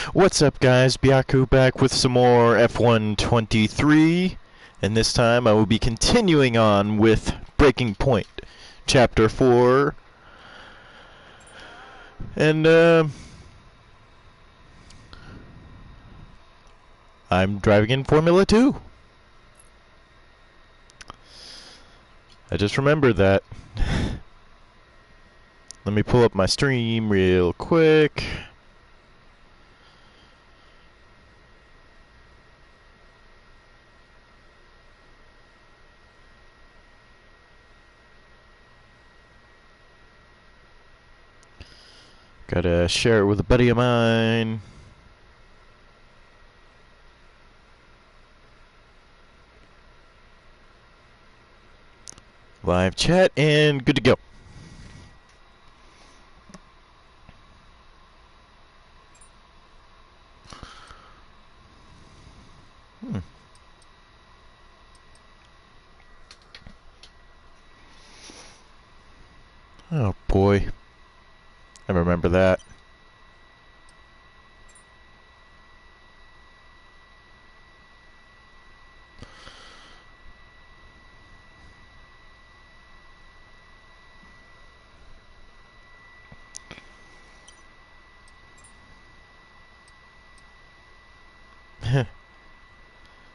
What's up, guys? Byaku back with some more F1 23, and this time I will be continuing on with Breaking Point, Chapter 4, and I'm driving in Formula 2. I just remembered that. Let me pull up my stream real quick. Gotta share it with a buddy of mine. Live chat and good to go. Oh boy. I remember that.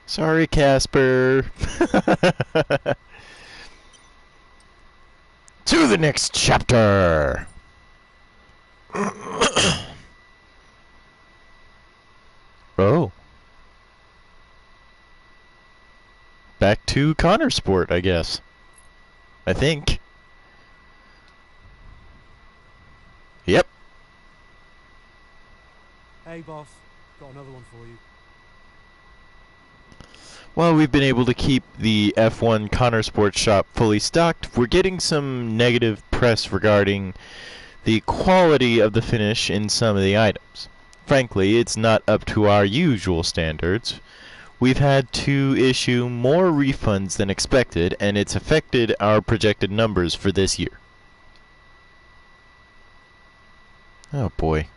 Sorry, Casper. To the next chapter. Oh. Back to Connor Sport, I guess. I think. Yep. Hey boss, got another one for you. While we've been able to keep the F1 Connor Sport shop fully stocked, we're getting some negative press regarding the quality of the finish in some of the items. Frankly, it's not up to our usual standards. We've had to issue more refunds than expected, and it's affected our projected numbers for this year. Oh boy.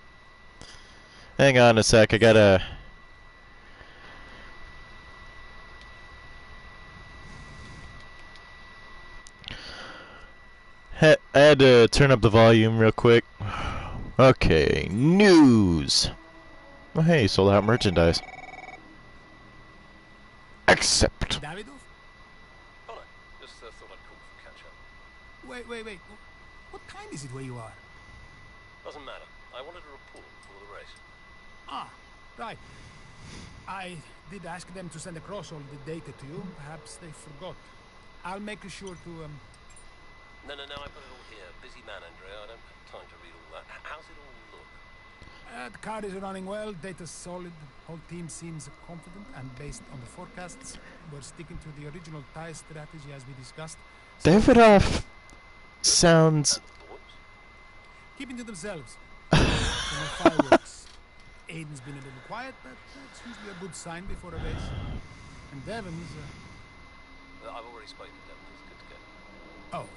Hang on a sec, I gotta... I had to turn up the volume real quick. Okay, news! Oh hey, sold out merchandise. Accept. Davidoff? Hello. Just thought I'd call for catch up. Wait. What time is it where you are? Doesn't matter. I wanted a report before the race. Ah, right. I did ask them to send across all the data to you. Perhaps they forgot. I'll make sure to, No, I put it all here. Busy man, Andrea. I don't have time to read all that. How's it all look? The car is running well, data's solid, whole team seems confident, and based on the forecasts, we're sticking to the original tire strategy as we discussed. Davidoff sounds... Keeping to themselves. No fireworks. Aiden's been a little quiet, but that's usually a good sign before a race. And Devon's... I've already spoken to them. It's good to go. Oh.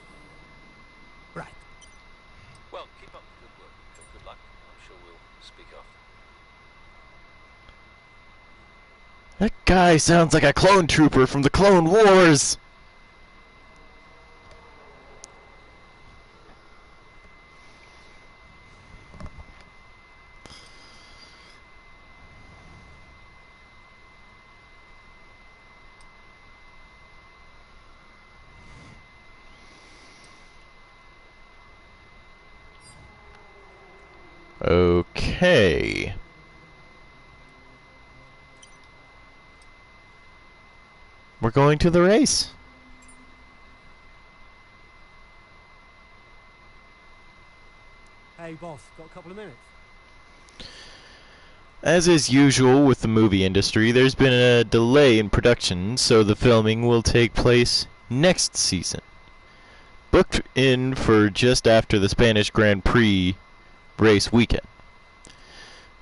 Right. Well, keep up the good work. Good luck. I'm sure we'll speak after. That guy sounds like a clone trooper from the Clone Wars! Okay. We're going to the race. Hey boss, got a couple of minutes? As is usual with the movie industry, there's been a delay in production, so the filming will take place next season. Booked in for just after the Spanish Grand Prix race weekend.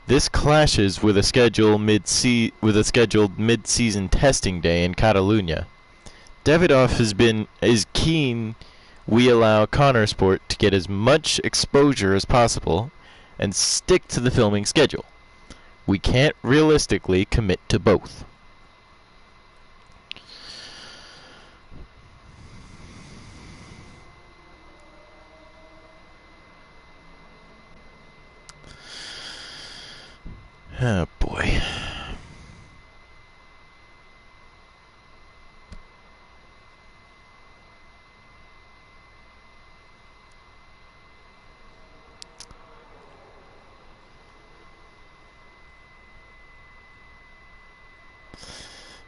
This clashes with a scheduled mid-season testing day in Catalunya. Davidoff is keen we allow Connor Sport to get as much exposure as possible and stick to the filming schedule. We can't realistically commit to both. Oh boy.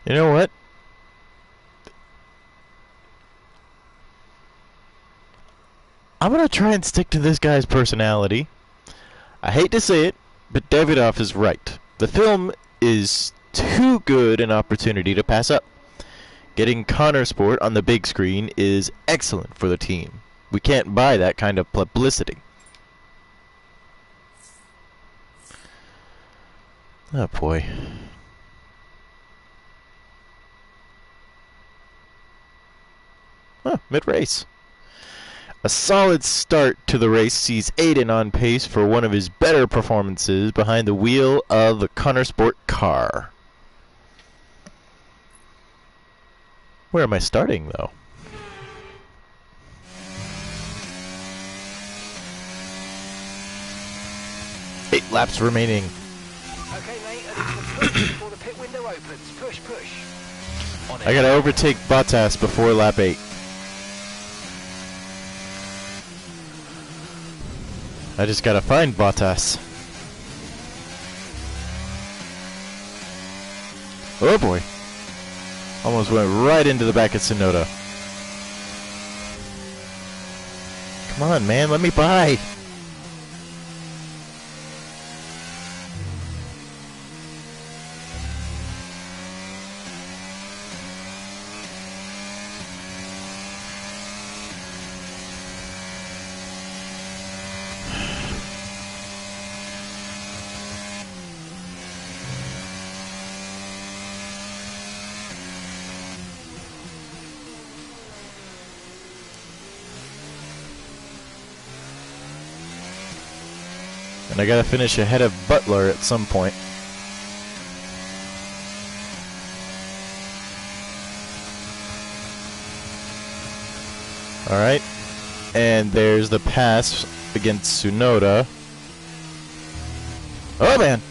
You know what? I'm gonna try and stick to this guy's personality. I hate to say it, but Davidoff is right. The film is too good an opportunity to pass up. Getting Connor Sport on the big screen is excellent for the team. We can't buy that kind of publicity. Oh boy. Oh, mid-race. A solid start to the race sees Aiden on pace for one of his better performances behind the wheel of the Connor Sport car. Where am I starting, though? Eight laps remaining. Okay, mate, and it's the push before the pit window opens. Push, push. On it. I gotta overtake Bottas before lap 8. I just gotta find Bottas. Oh boy. Almost went right into the back of Tsunoda. Come on, man, let me by. And I gotta finish ahead of Butler at some point. Alright. And there's the pass against Tsunoda. Oh man!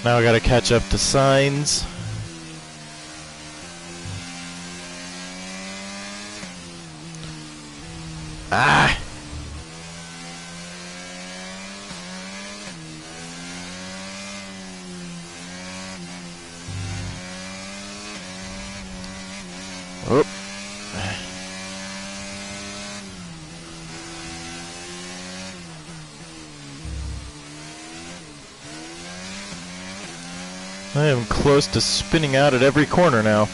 Now I gotta catch up to Sainz. Ah! Oh. I am close to spinning out at every corner now.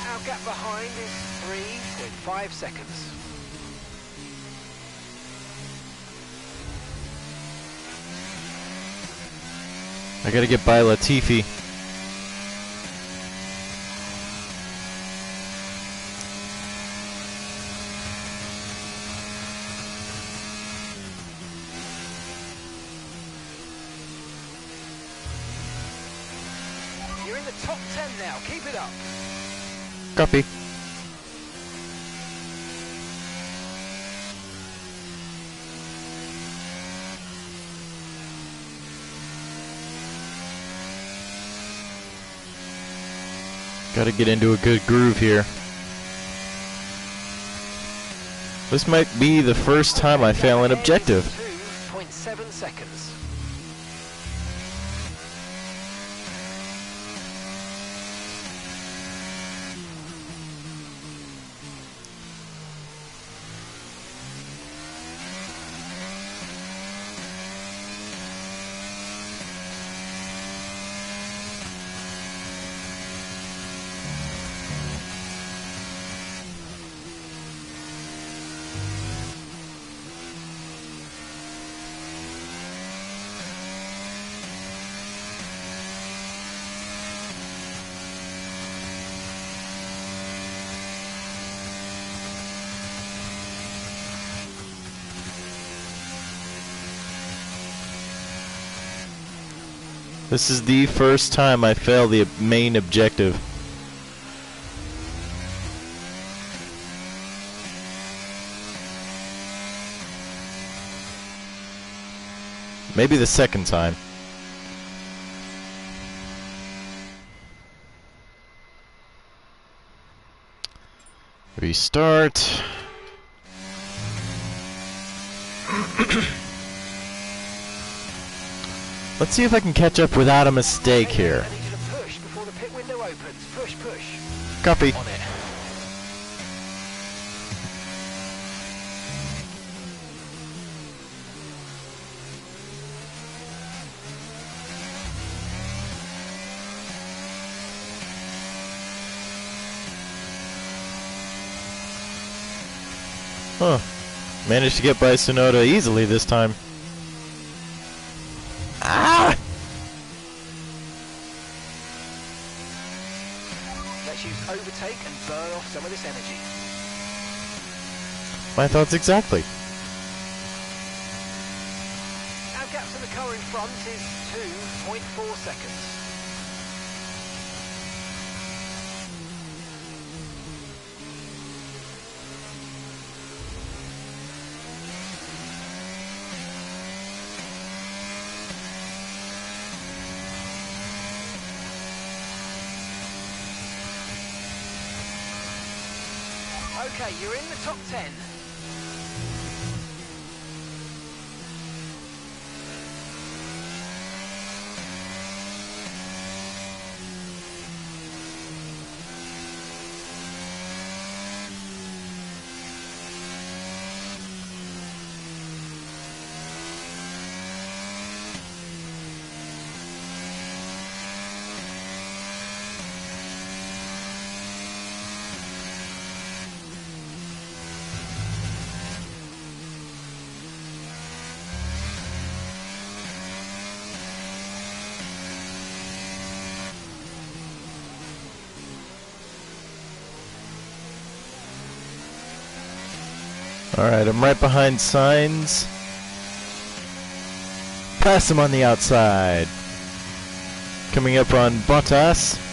Our gap behind is 3.5 seconds. I gotta get by Latifi. You're in the top 10 now. Keep it up. Copy. Gotta get into a good groove here. This might be the first time I fail an objective. 2.7 seconds. This is the first time I fail the main objective. Maybe the second time. Restart. Let's see if I can catch up without a mistake here. I need you to push before the pit window opens. Push, push. Copy. On it. Huh. Managed to get by Tsunoda easily this time. Ah! Let's use overtake and burn off some of this energy. My thoughts exactly. Our gaps in the car in front is 2.4 seconds. Okay, you're in the top 10. Alright, I'm right behind Sainz. Pass him on the outside. Coming up on Bottas.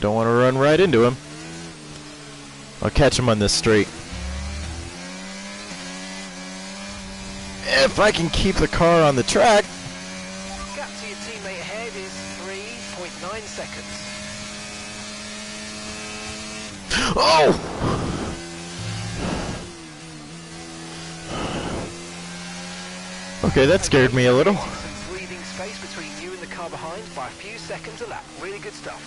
Don't want to run right into him. I'll catch him on this straight. If I can keep the car on the track. Gap to your teammate ahead is 3.9 seconds. Oh! Okay, that scared me a little. Some breathing space between you and the car behind by a few seconds a lap. Really good stuff.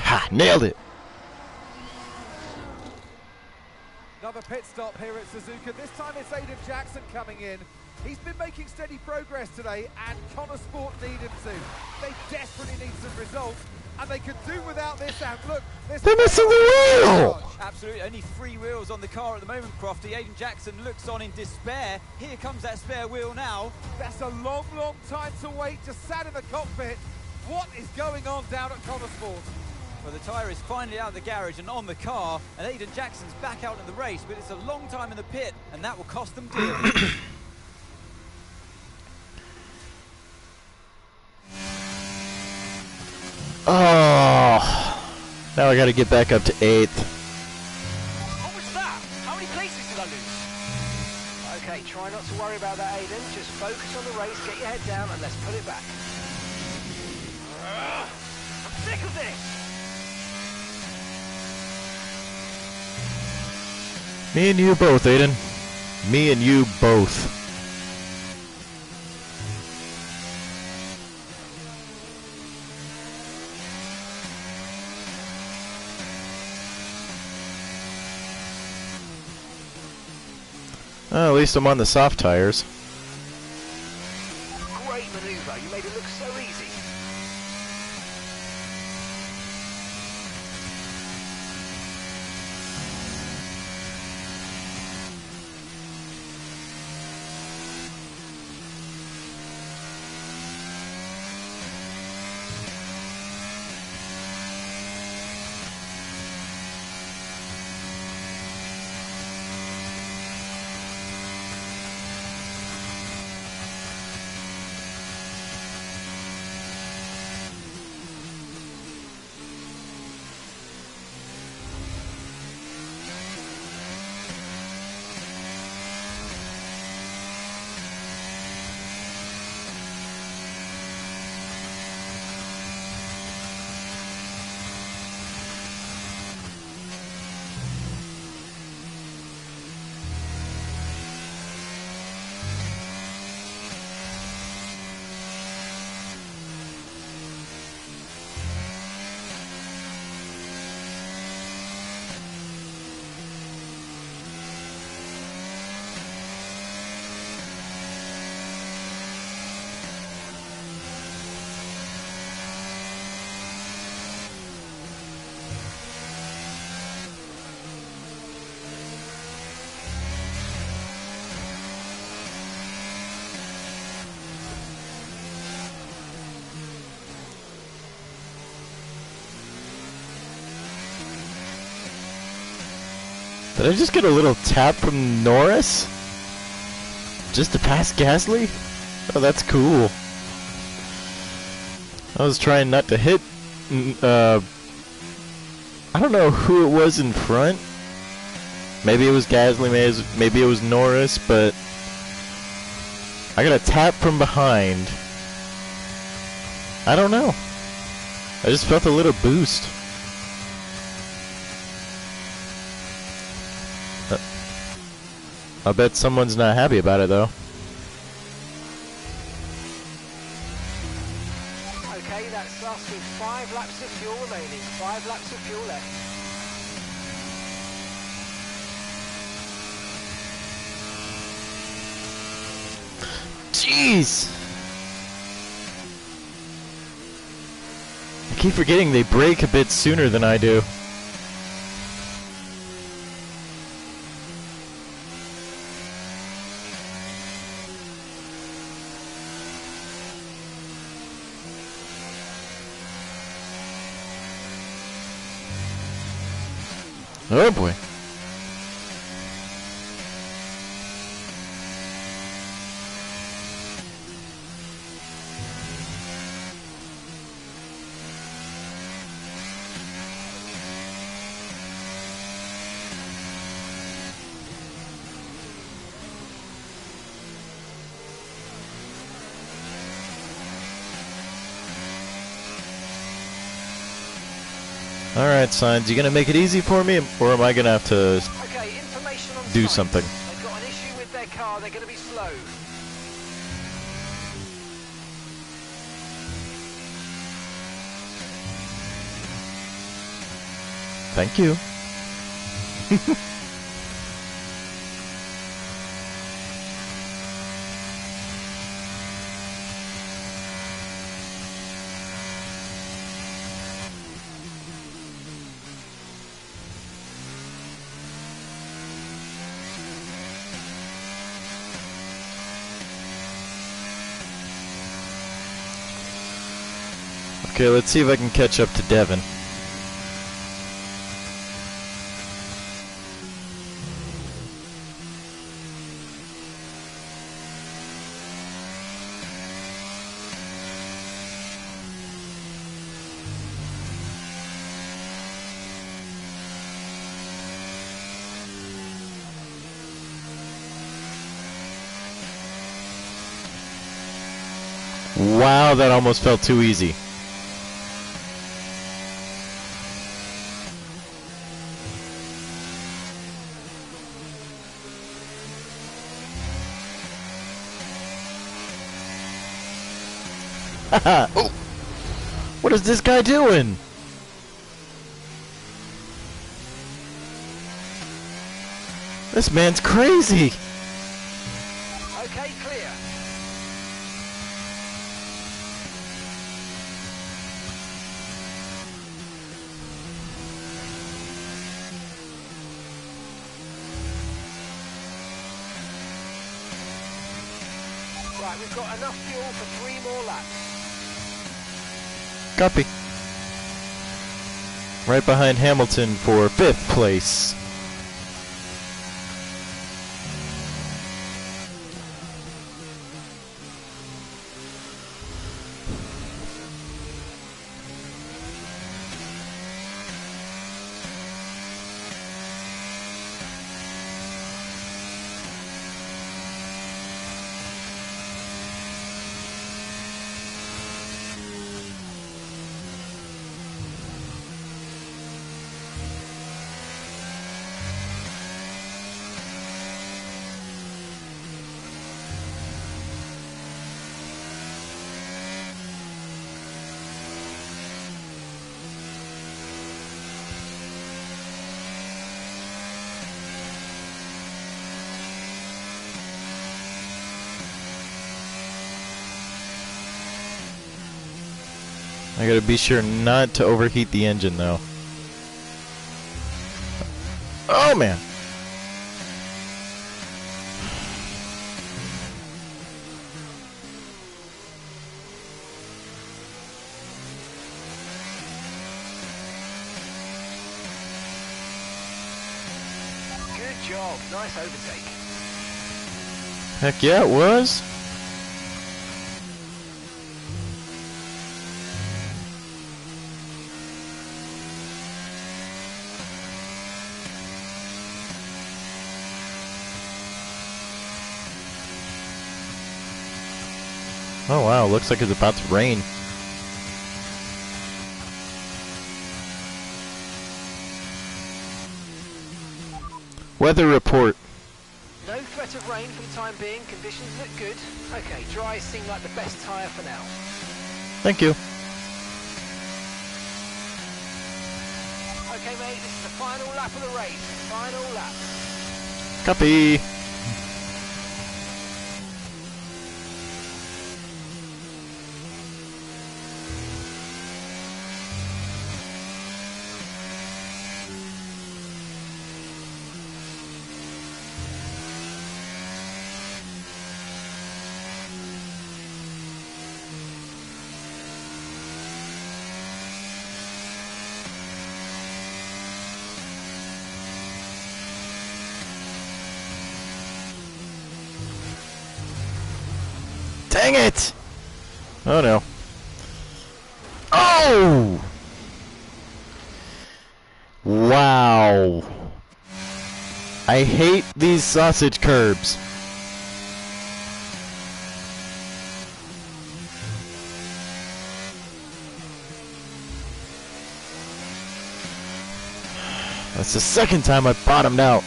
Ha! Nailed it! Another pit stop here at Suzuka. This time it's Aiden Jackson coming in. He's been making steady progress today, and Connor Sport need him to. They desperately need some results, and they could do without this. And look, They're missing the wheel! Absolutely, only 3 wheels on the car at the moment, Crofty. Aiden Jackson looks on in despair. Here comes that spare wheel now. That's a long, long time to wait, just sat in the cockpit. What is going on down at Connor Sport? Well, the tyre is finally out of the garage and on the car, and Aiden Jackson's back out in the race, but it's a long time in the pit, and that will cost them dearly. Oh! Now I gotta get back up to 8th. What was that? How many places did I lose? Okay, try not to worry about that, Aiden. Just focus on the race, get your head down, and let's put it back. I'm sick of this! Me and you both, Aiden. Me and you both. At least I'm on the soft tires. Great manoeuvre. You made it look so easy. Did I just get a little tap from Norris? Just to pass Gasly? Oh, that's cool. I was trying not to hit... I don't know who it was in front. Maybe it was Gasly, maybe it was Norris, but... I got a tap from behind. I don't know. I just felt a little boost. I bet someone's not happy about it, though. Okay, that's us with 5 laps of fuel remaining. 5 laps of fuel left. Jeez! I keep forgetting they brake a bit sooner than I do. Oh boy. Alright, Sainz, you gonna make it easy for me, or am I gonna have to Okay, information on do site. something? They've got an issue with their car. They're going to be slow. Thank you. Okay, let's see if I can catch up to Devin. Wow, that almost felt too easy. Oh. What is this guy doing? This man's crazy. Right, we've got enough fuel for 3 more laps. Copy. Right behind Hamilton for 5th place. I gotta be sure not to overheat the engine though. Oh man! Good job, nice overtake. Heck yeah, it was! Oh wow, looks like it's about to rain. Weather report. No threat of rain for the time being, conditions look good. Okay, dry seem like the best tyre for now. Thank you. Okay mate, this is the final lap of the race. Final lap. Copy. Dang it! Oh no. Oh! Wow. I hate these sausage curbs. That's the second time I've bottomed out.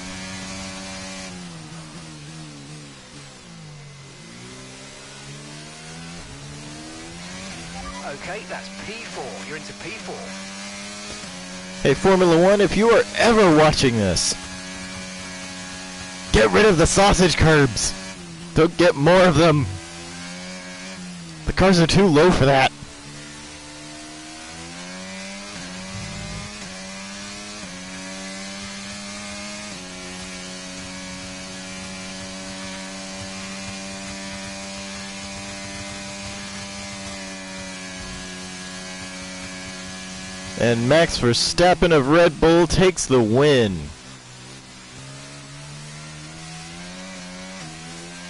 Okay, that's P4. You're into P4. Hey, Formula One, if you are ever watching this, get rid of the sausage curbs. Don't get more of them. The cars are too low for that. And Max Verstappen of Red Bull takes the win.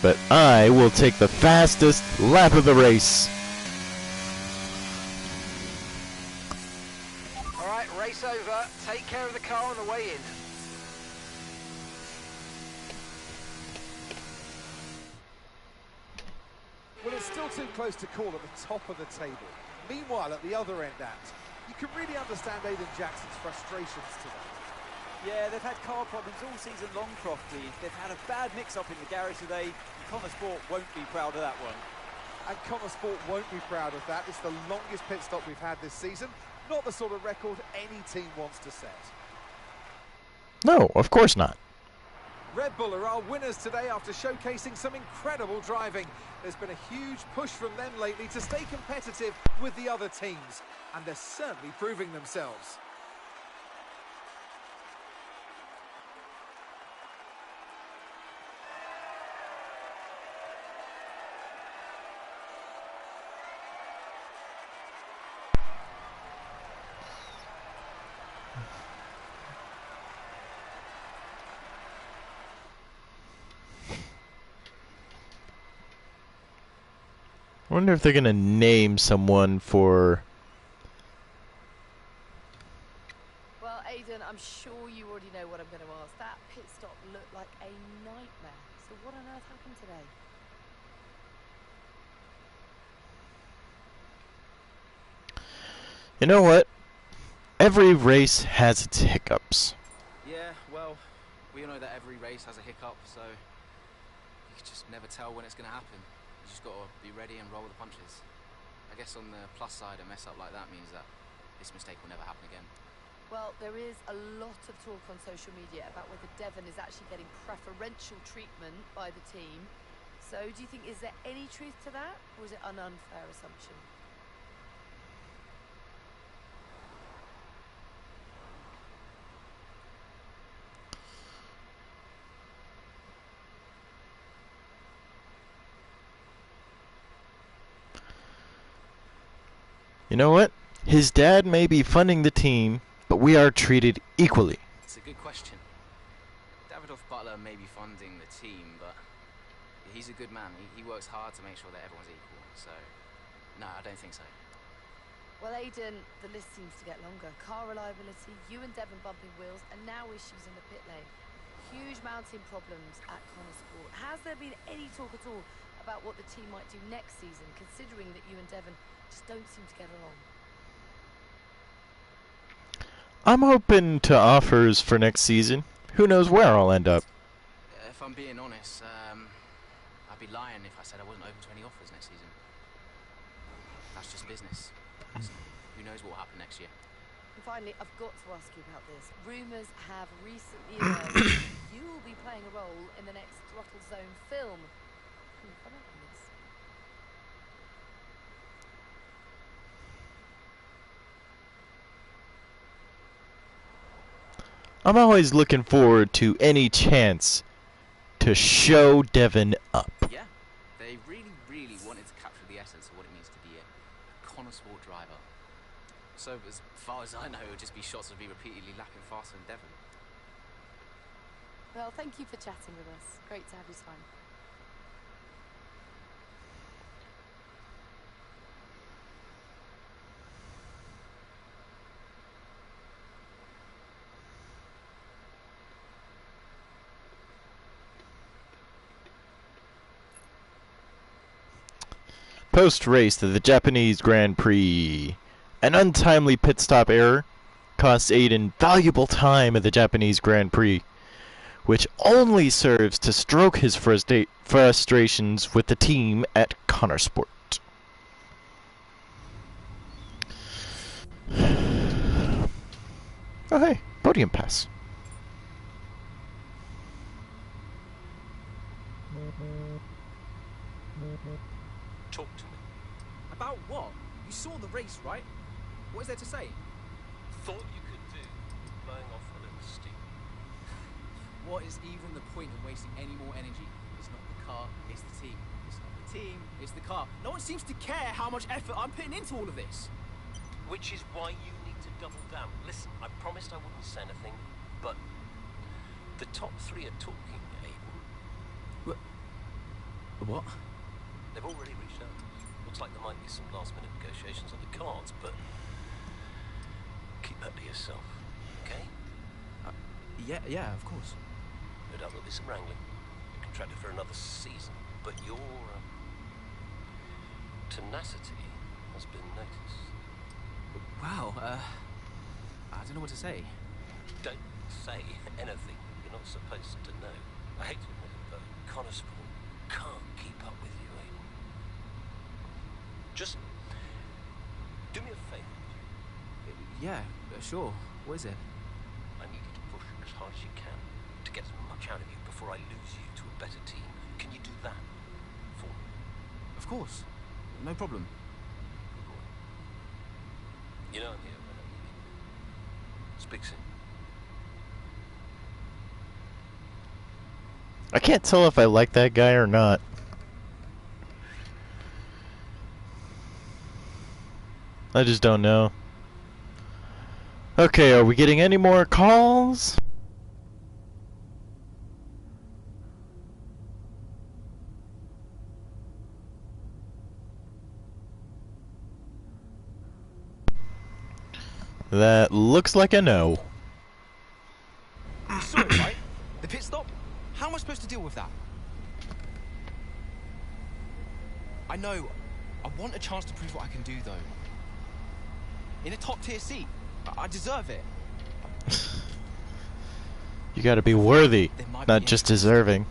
But I will take the fastest lap of the race. Alright, race over. Take care of the car on the way in. Well, it's still too close to call at the top of the table. Meanwhile, at the other end, Ant, you can really understand Aiden Jackson's frustrations today. Yeah, they've had car problems all season long, Crofty. They've had a bad mix-up in the garage today. Connor Sport won't be proud of that one. And Connor Sport won't be proud of that. It's the longest pit stop we've had this season. Not the sort of record any team wants to set. No, of course not. Red Bull are our winners today after showcasing some incredible driving. There's been a huge push from them lately to stay competitive with the other teams, and they're certainly proving themselves. I wonder if they're gonna name someone for. Well, Aidan, I'm sure you already know what I'm going to ask. That pit stop looked like a nightmare. So what on earth happened today? You know what? Every race has its hiccups. Yeah, well, we all know that every race has a hiccup, so you just never tell when it's going to happen. You just got to be ready and roll with the punches. I guess on the plus side, a mess up like that means that this mistake will never happen again. Well, there is a lot of talk on social media about whether Devon is actually getting preferential treatment by the team. So do you think, is there any truth to that, or is it an unfair assumption? You know what? His dad may be funding the team, but we are treated equally. It's a good question. Davidoff Butler may be funding the team, but he's a good man. He works hard to make sure that everyone's equal. So, no, I don't think so. Well, Aidan, the list seems to get longer. Car reliability, you and Devon bumping wheels, and now issues in the pit lane. Huge mounting problems at Connor Sport. Has there been any talk at all about what the team might do next season, considering that you and Devon just don't seem to get along? I'm open to offers for next season. Who knows where I'll end up? If I'm being honest, I'd be lying if I said I wasn't open to any offers next season. That's just business. Who knows what will happen next year? And finally, I've got to ask you about this. Rumours have recently emerged you will be playing a role in the next Throttle Zone film. Can you comment on this? I'm always looking forward to any chance to show Devon up. Yeah, they really wanted to capture the essence of what it means to be a Connor Sport driver. So as far as I know, it would just be shots of me repeatedly lapping faster than Devon. Well, thank you for chatting with us. Great to have you time. Post-race to the Japanese Grand Prix. An untimely pit stop error costs Aidan valuable time at the Japanese Grand Prix, which only serves to stroke his frustrations with the team at Connor Sport. Oh hey, podium pass. Talk to me. About what? You saw the race, right? What is there to say? Thought you could do blowing off a little steam. What is even the point of wasting any more energy? It's not the car, it's the team. It's not the team, it's the car. No one seems to care how much effort I'm putting into all of this. Which is why you need to double down. Listen, I promised I wouldn't say anything, but the top three are talking, Aiden. What? They've already reached out. Looks like there might be some last-minute negotiations on the cards, but keep that to yourself, okay? Yeah, of course. No doubt there'll be some wrangling. You're contracted for another season, but your tenacity has been noticed. Wow, I don't know what to say. Don't say anything you're not supposed to know. I hate to admit it, but Connor Sport can't keep up with you, Aiden. Just do me a favour. Yeah, sure. What is it? I need you to push as hard as you can to get as much out of you before I lose you to a better team. Can you do that for me? Of course. No problem. Good boy. You know I'm here when I need you. Speak soon. I can't tell if I like that guy or not. I just don't know. Okay, are we getting any more calls? That looks like a no. You saw it, right? The pit stop? How am I supposed to deal with that? I know. I want a chance to prove what I can do, though. In a top-tier seat. I deserve it. You gotta be worthy, There might not be just interest. deserving.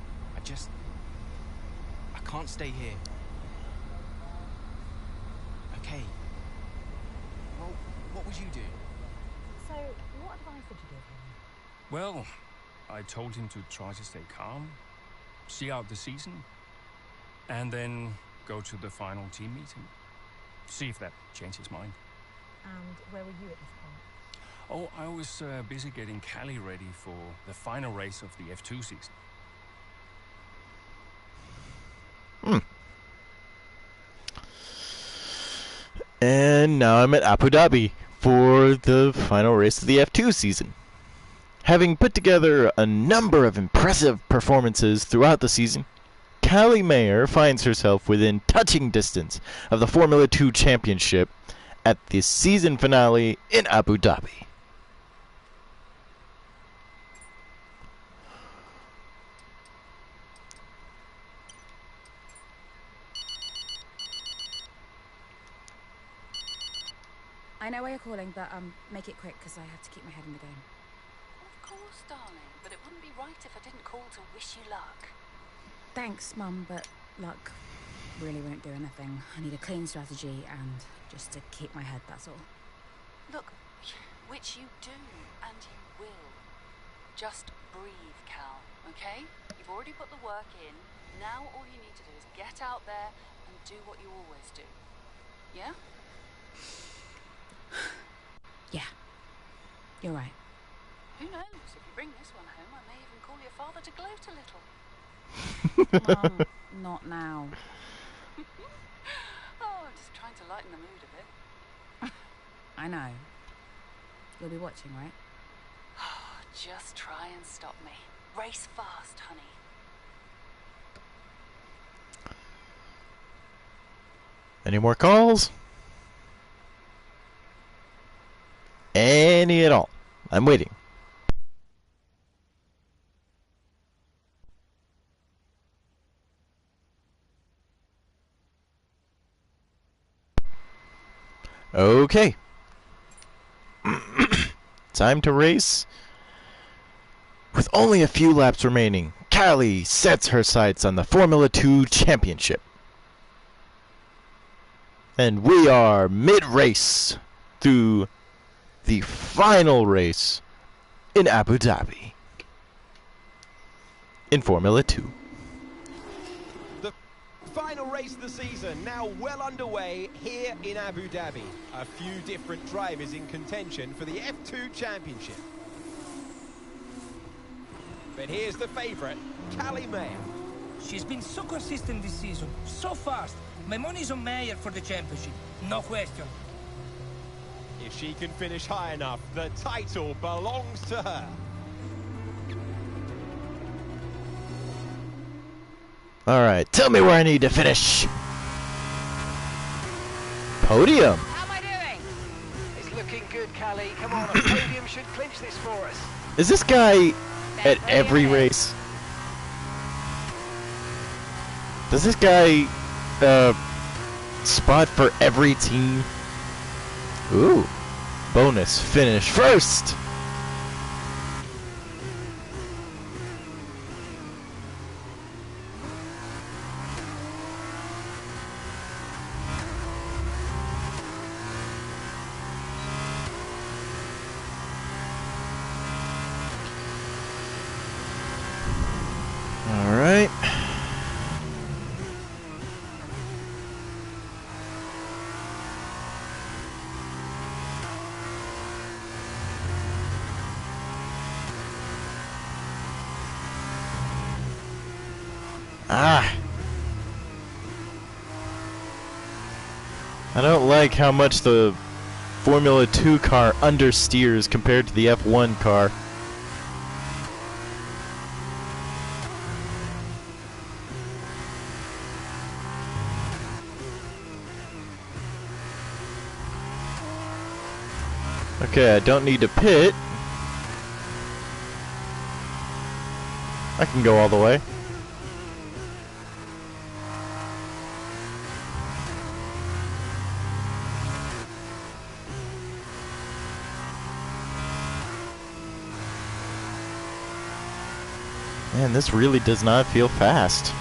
I can't stay here. Okay. Well, what would you do? So, what advice did you give him? Well, I told him to try to stay calm, see out the season, and then go to the final team meeting. See if that changed his mind. And where were you at this point? Oh, I was busy getting Callie ready for the final race of the F2 season. And now I'm at Abu Dhabi for the final race of the F2 season. Having put together a number of impressive performances throughout the season, Callie Mayer finds herself within touching distance of the Formula 2 Championship at the season finale in Abu Dhabi. I know why you're calling, but make it quick because I have to keep my head in the game. Of course, darling, but it wouldn't be right if I didn't call to wish you luck. Thanks, Mum, but luck really won't do anything. I need a clean strategy and just to keep my head, that's all. Look, which you do, and you will. Just breathe, Cal, okay? You've already put the work in. Now all you need to do is get out there and do what you always do. Yeah? Yeah, you're right. Who knows? If you bring this one home, I may even call your father to gloat a little. Mum, not now. Oh, I'm just trying to lighten the mood a bit. I know. You'll be watching, right? Just try and stop me. Race fast, honey. Any more calls? Any at all? I'm waiting. Okay. Time to race. With only a few laps remaining, Callie sets her sights on the Formula 2 Championship. And we are mid-race through the final race in Abu Dhabi in Formula 2. The final race of the season now well underway here in Abu Dhabi. A few different drivers in contention for the F2 Championship. But here's the favourite, Callie Mayer. She's been so consistent this season, so fast. My money's on Mayer for the championship, no question. If she can finish high enough, the title belongs to her. Alright, tell me where I need to finish. Podium. How am I doing? It's looking good, Callie. Come on, a podium should clinch this for us. Is this guy at every race? Does this guy spot for every team? Ooh. Bonus finish first. All right. I don't like how much the Formula 2 car understeers compared to the F1 car. Okay, I don't need to pit. I can go all the way. Man, this really does not feel fast.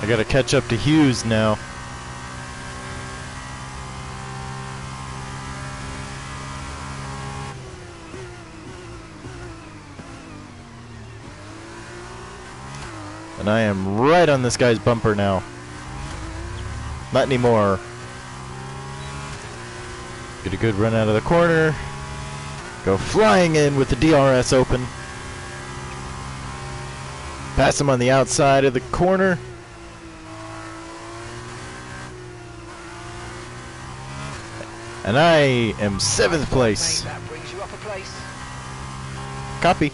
I gotta catch up to Hughes now. And I am right on this guy's bumper now. Not anymore. Get a good run out of the corner. Go flying in with the DRS open. Pass him on the outside of the corner. And I am 7th place. That brings you up a place. Copy.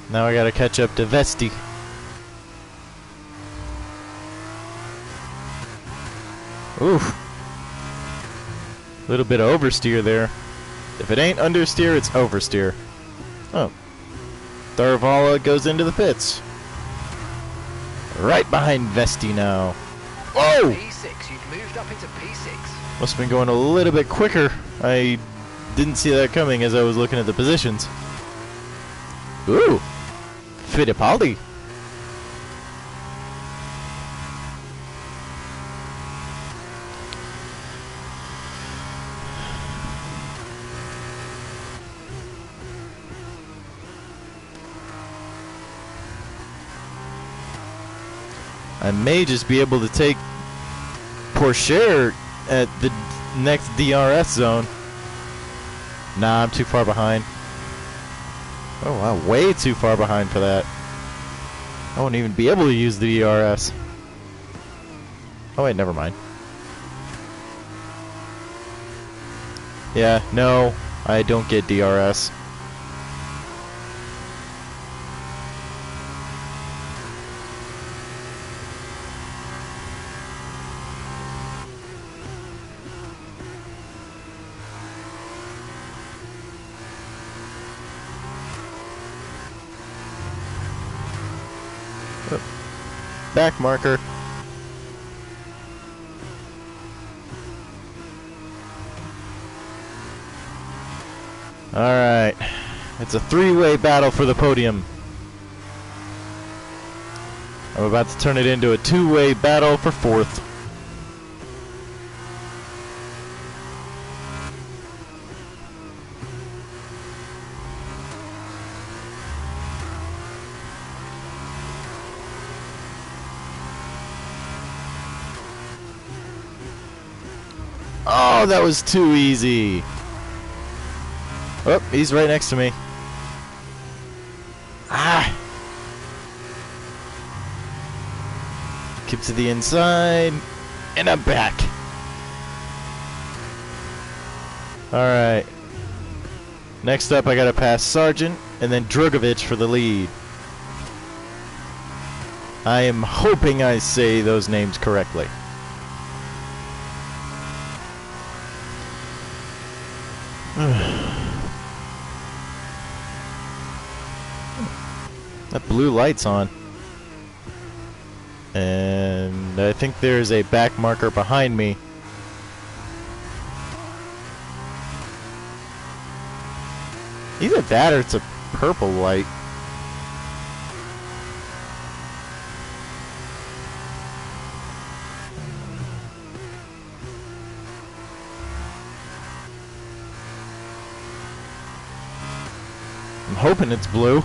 Now I gotta catch up to Vesti. Oof. Little bit of oversteer there. If it ain't understeer, it's oversteer. Oh. Darvala goes into the pits. Right behind Vesti now. Whoa! P6, you've moved up into P6. Must have been going a little bit quicker. I didn't see that coming as I was looking at the positions. Ooh! Fittipaldi. I may just be able to take Pourchaire at the next DRS zone. Nah, I'm too far behind. Oh wow, way too far behind for that. I won't even be able to use the DRS. Oh wait, never mind. Yeah, no, I don't get DRS. Back marker. Alright. It's a three-way battle for the podium. I'm about to turn it into a two-way battle for 4th. Oh, that was too easy. Oh, he's right next to me. Ah! Keep to the inside. And I'm back. Alright. Next up, I gotta pass Sargent and then Drugovich for the lead. I am hoping I say those names correctly. That blue light's on. And I think there's a back marker behind me. Either that or it's a purple light. I'm hoping it's blue,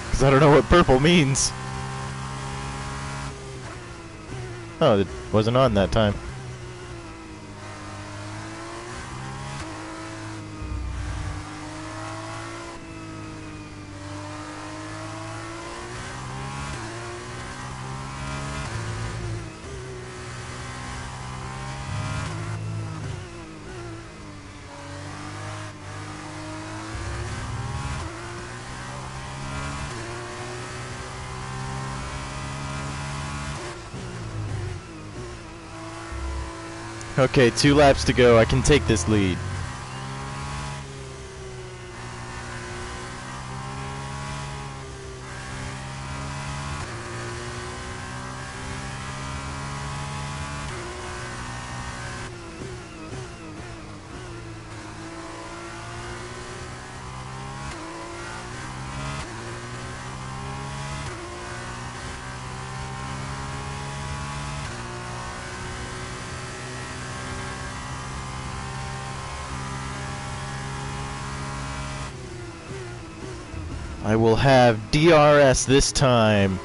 because I don't know what purple means. Oh, it wasn't on that time. Okay, 2 laps to go. I can take this lead. I will have DRS this time.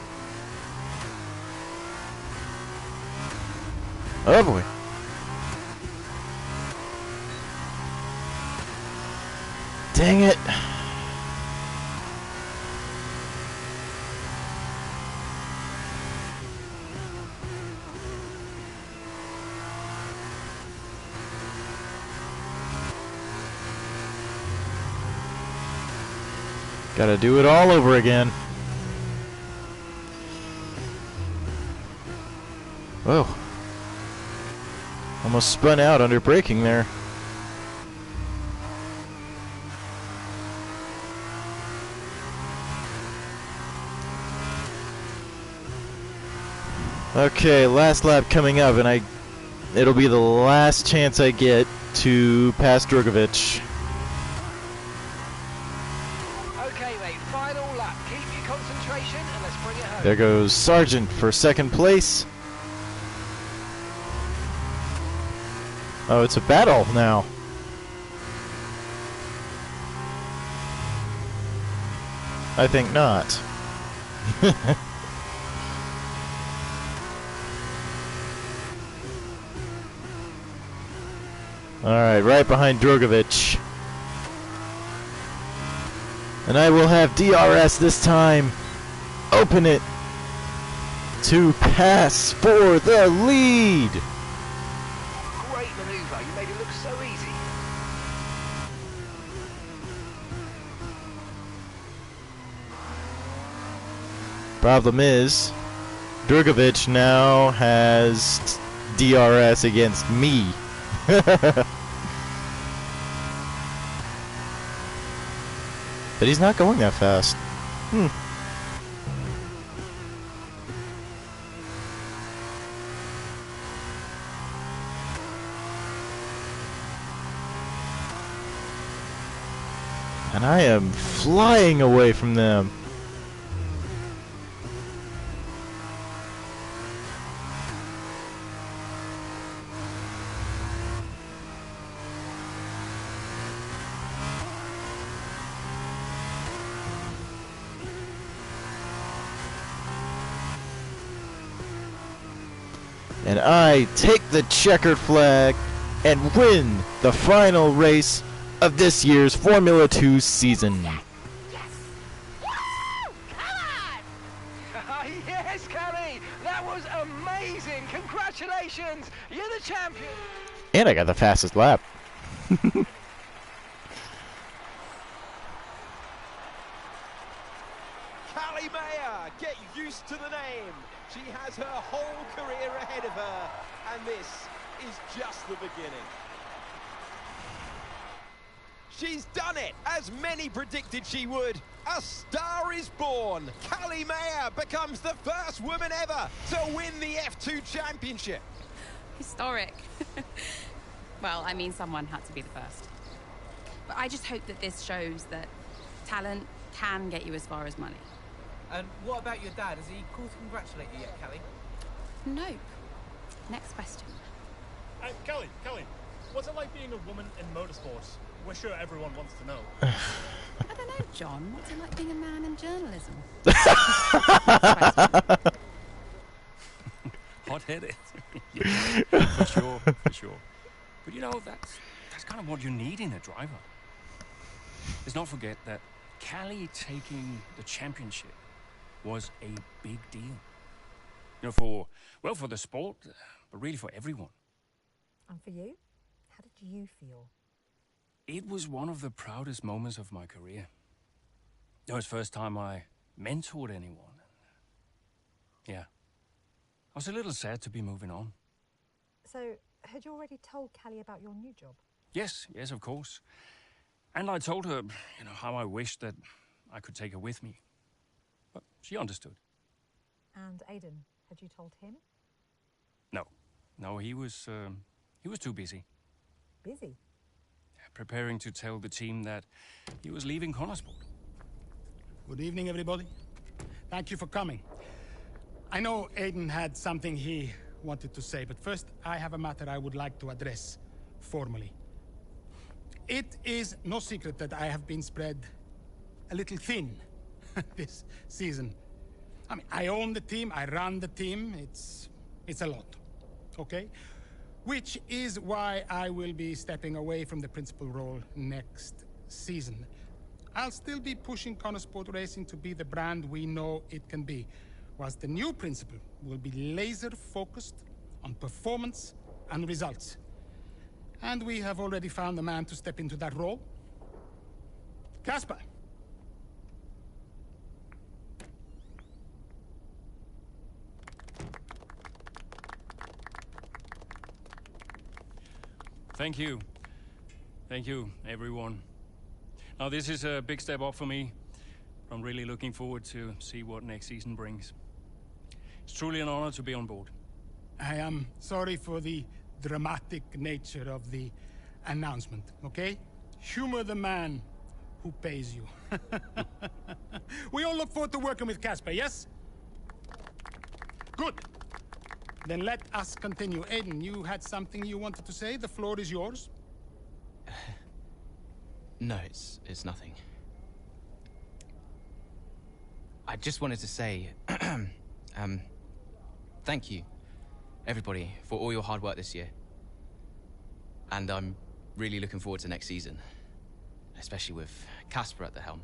Oh boy. Dang it. Gotta do it all over again. Whoa. Almost spun out under braking there. Okay, last lap coming up, and it'll be the last chance I get to pass Drugovich. There goes Sargent for second place. Oh, it's a battle now. I think not. Alright, right behind Drugovich. And I will have DRS this time. Open it to pass for the lead. Great maneuver. You made it look so easy. Problem is, Drugovich now has DRS against me. But he's not going that fast. And I am flying away from them. And I take the checkered flag and win the final race of this year's Formula 2 season. Yes, Kelly! That was amazing! Congratulations! You're the champion! And I got the fastest lap. Callie Mayer, get used to the name. She has her whole career ahead of her, and this is just the beginning. She's done it, as many predicted she would. A star is born. Callie Mayer becomes the first woman ever to win the F2 Championship. Historic. Well, I mean, someone had to be the first. But I just hope that this shows that talent can get you as far as money. And what about your dad? Has he called to congratulate you yet, Kelly? Nope. Next question. Kelly, what's it like being a woman in motorsports? We're sure everyone wants to know. I don't know, John. What's it like being a man in journalism? Hot-headed. Yeah, for sure. But you know, that's kind of what you need in a driver. Let's not forget that Callie taking the championship was a big deal. You know, for the sport, but really for everyone. And for you? How did you feel? It was one of the proudest moments of my career. It was the first time I mentored anyone. Yeah. I was a little sad to be moving on. So, had you already told Callie about your new job? Yes, yes, of course. And I told her, you know, how I wished that I could take her with me. But she understood. And Aiden, had you told him? No. No, he was too busy. Busy? Preparing to tell the team that he was leaving Connorsport. Good evening, everybody. Thank you for coming. I know Aiden had something he wanted to say, but first I have a matter I would like to address formally. It is no secret that I have been spread a little thin this season. I mean, I own the team, I run the team, it's a lot, okay? Which is why I will be stepping away from the principal role next season. I'll still be pushing Connorsport Racing to be the brand we know it can be, whilst the new principal will be laser focused on performance and results. And we have already found a man to step into that role. Casper. Thank you. Thank you, everyone. Now, this is a big step up for me. I'm really looking forward to see what next season brings. It's truly an honor to be on board. I am sorry for the dramatic nature of the announcement, okay? Humor the man who pays you. We all look forward to working with Casper, yes? Good. Then let us continue. Aiden, you had something you wanted to say? The floor is yours. No, it's nothing. I just wanted to say, thank you, everybody, for all your hard work this year. And I'm really looking forward to next season, especially with Casper at the helm.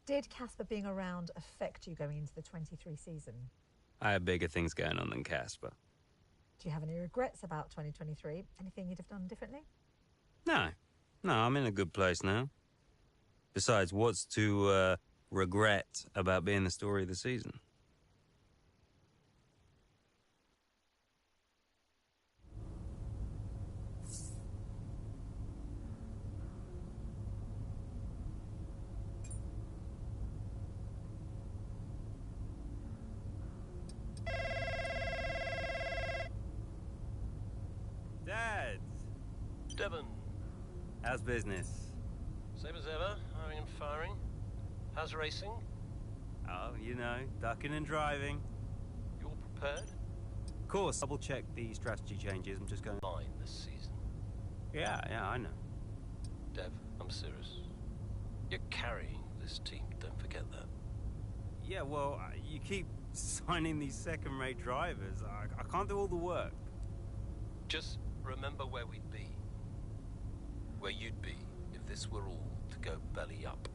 Did Casper being around affect you going into the 23 season? I have bigger things going on than Casper. Do you have any regrets about 2023? Anything you'd have done differently? No, I'm in a good place now. Besides, what's to regret about being the story of the season? Dad! Devon. How's business? Same as ever, hiring and firing. How's racing? Oh, you know, ducking and driving. You're prepared? Of course, double check the strategy changes. I'm just going Line this season. Yeah, I know. Dev, I'm serious. You're carrying this team, don't forget that. Yeah, well, you keep signing these second-rate drivers. I can't do all the work. Just remember where we'd be. Where you'd be if this were all to go belly up.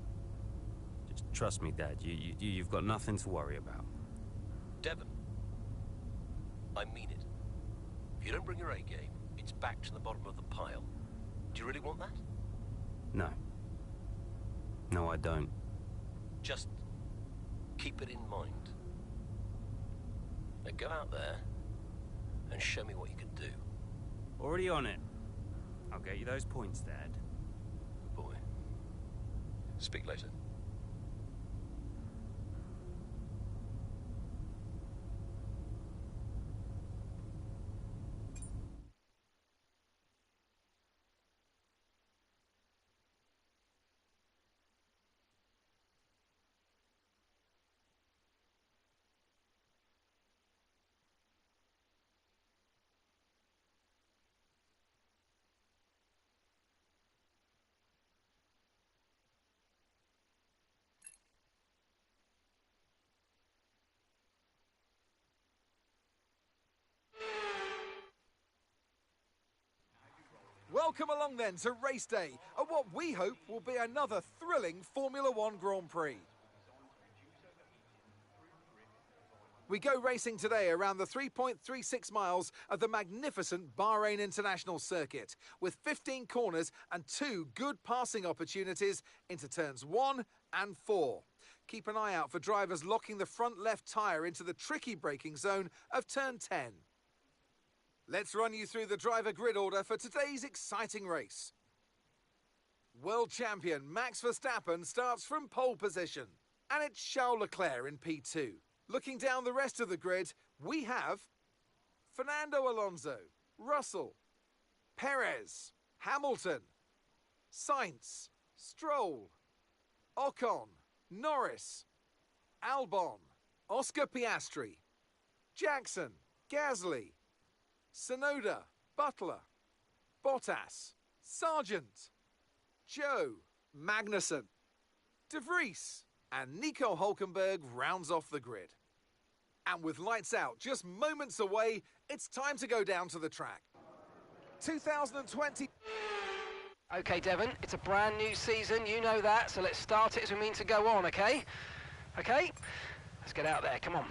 Just trust me, Dad. You've got nothing to worry about. Devon, I mean it. If you don't bring your A game, it's back to the bottom of the pile. Do you really want that? No. No, I don't. Just keep it in mind. Now go out there and show me what you can do. Already on it. I'll get you those points, Dad. Good boy. Speak later. Welcome along then to race day at what we hope will be another thrilling Formula One Grand Prix. We go racing today around the 3.36 miles of the magnificent Bahrain International Circuit, with 15 corners and 2 good passing opportunities into turns 1 and 4. Keep an eye out for drivers locking the front left tyre into the tricky braking zone of turn 10. Let's run you through the driver grid order for today's exciting race. World champion Max Verstappen starts from pole position, and it's Charles Leclerc in P2. Looking down the rest of the grid, we have Fernando Alonso, Russell, Perez, Hamilton, Sainz, Stroll, Ocon, Norris, Albon, Oscar Piastri, Jackson, Gasly, Tsunoda, Butler, Bottas, Sargent, Joe, Magnussen, De Vries, and Nico Hulkenberg rounds off the grid. And with lights out just moments away, it's time to go down to the track. 2020. Okay, Devon, it's a brand new season, you know that, so let's start it as we mean to go on, okay? Okay? Let's get out there, come on.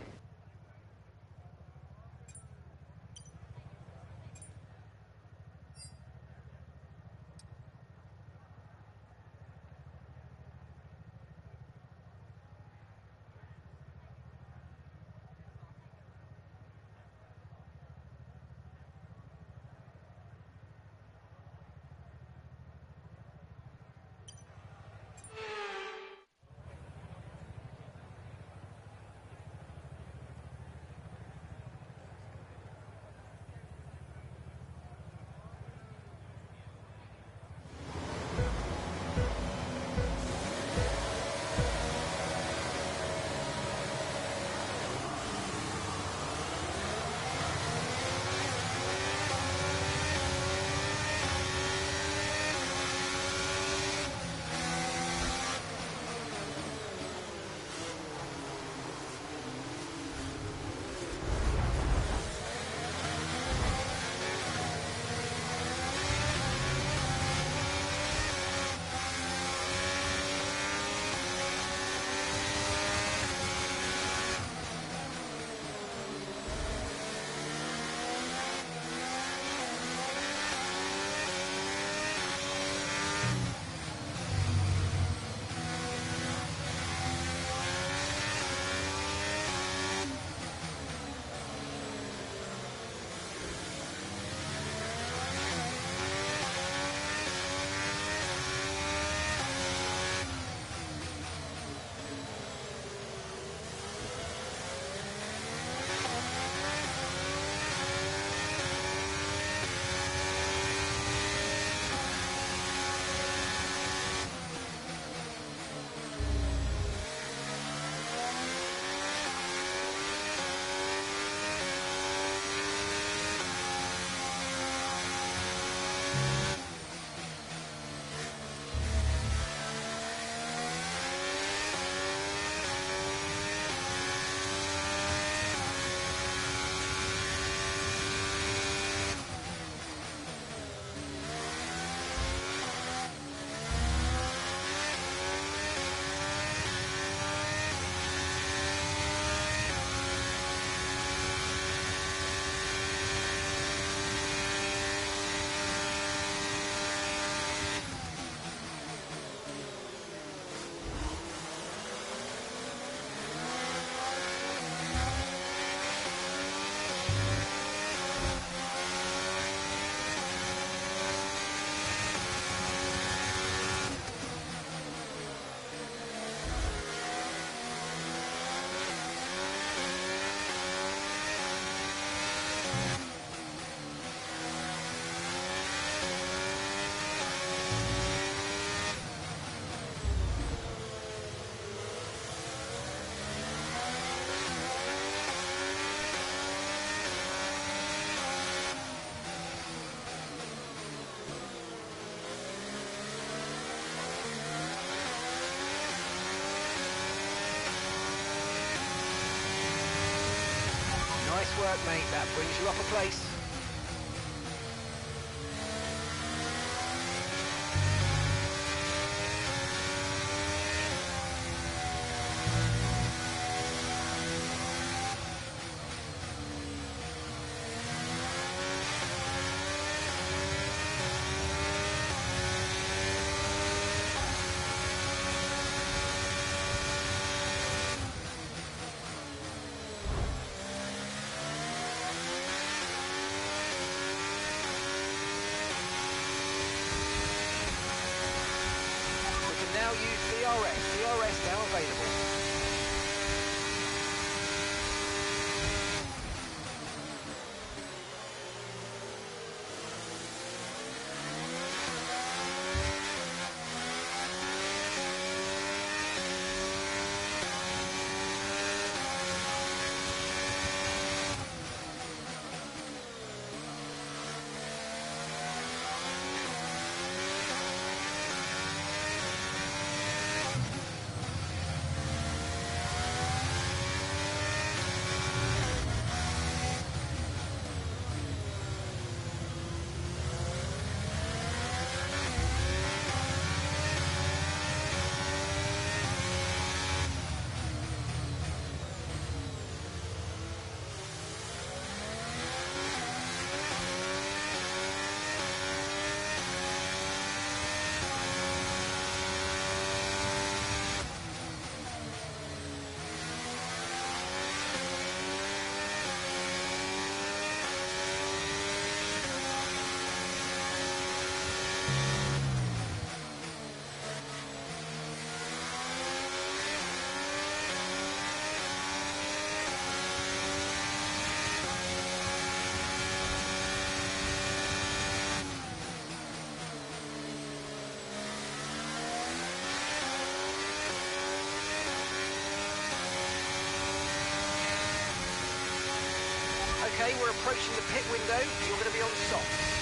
Nice work, mate. That brings you up a place. Now use DRS. DRS now available. Okay, we're approaching the pit window. You're going to be on softs.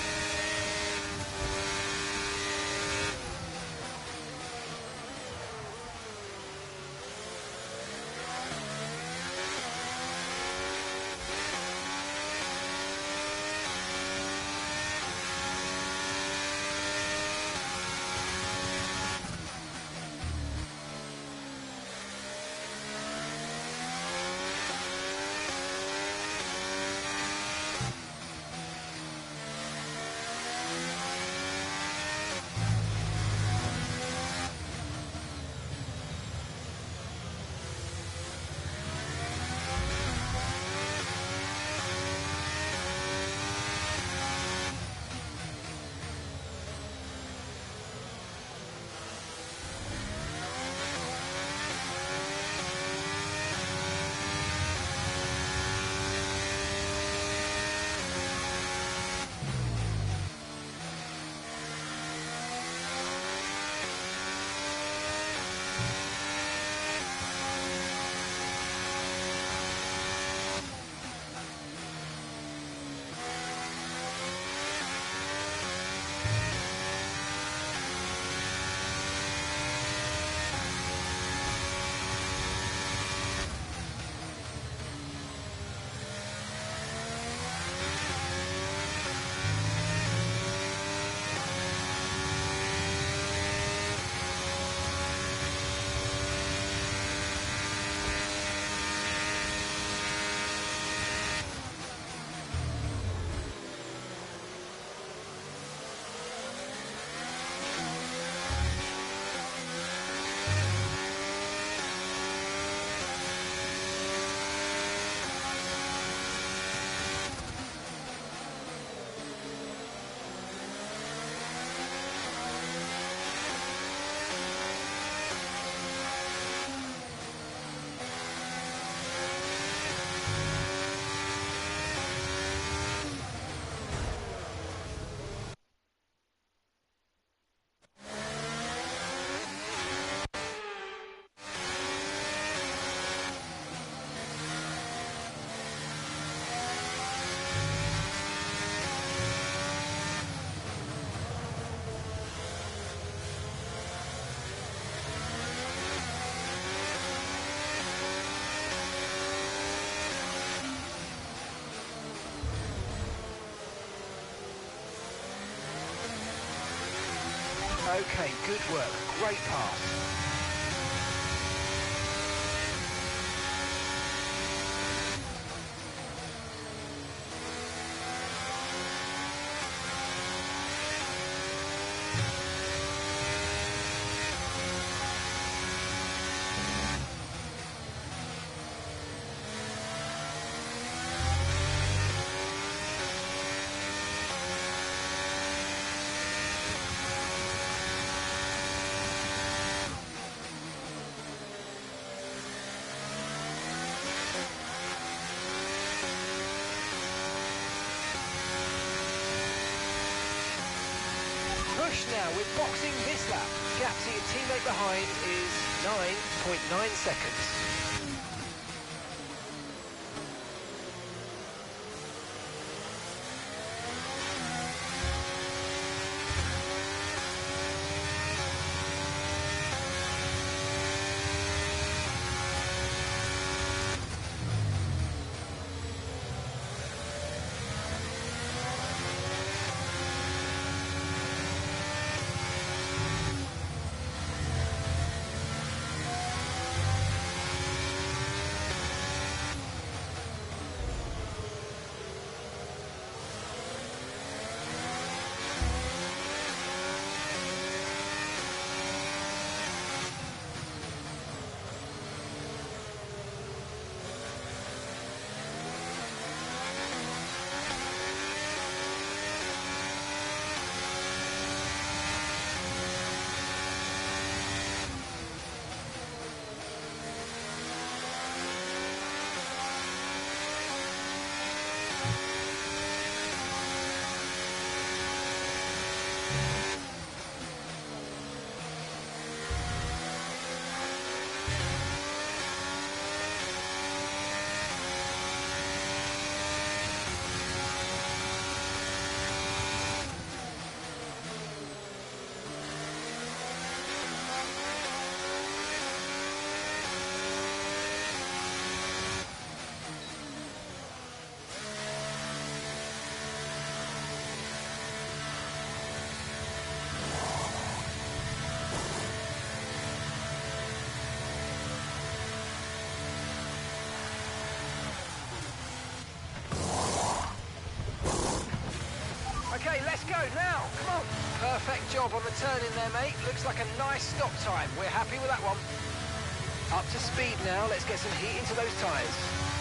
Okay, good work. Great pass. Push now, we're boxing this lap. Gap to your teammate behind is 9.9 seconds. Okay, let's go now. Come on. Perfect job on the turn in there, mate. Looks like a nice stop time. We're happy with that one. Up to speed now. Let's get some heat into those tyres.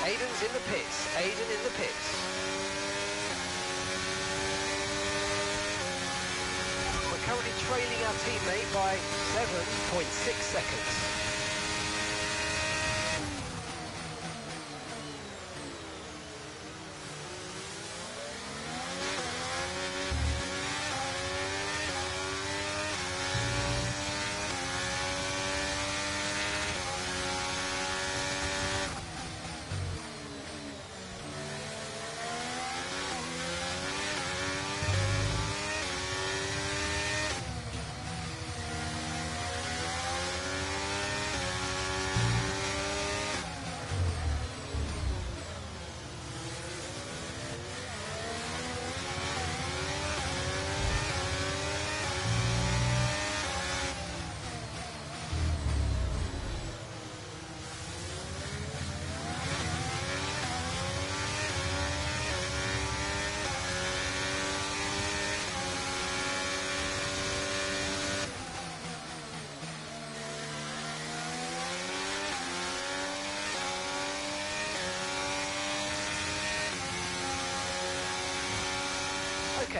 Aiden's in the pits. Aiden in the pits. We're currently trailing our teammate by 7.6 seconds.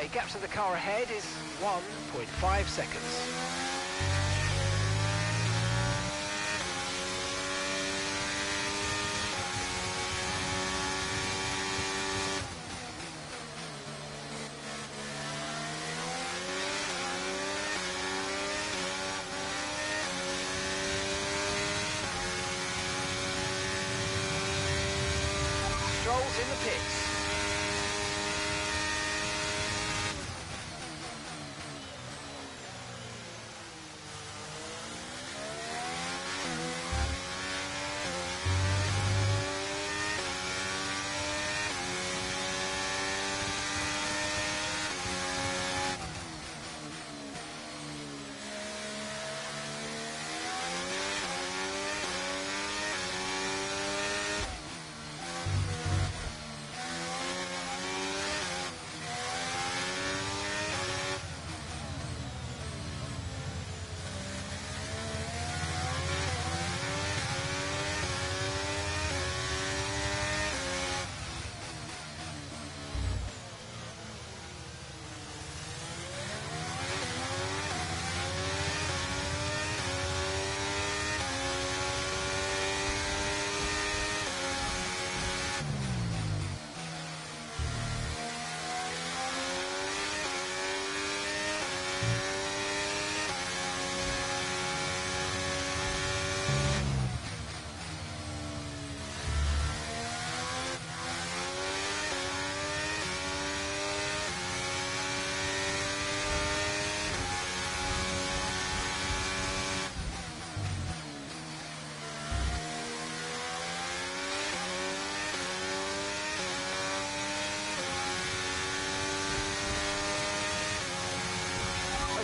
Okay, gap to the car ahead is 1.5 seconds. Stroll's in the pits.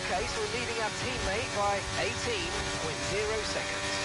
Okay, so we're leading our teammate by 18.0 seconds.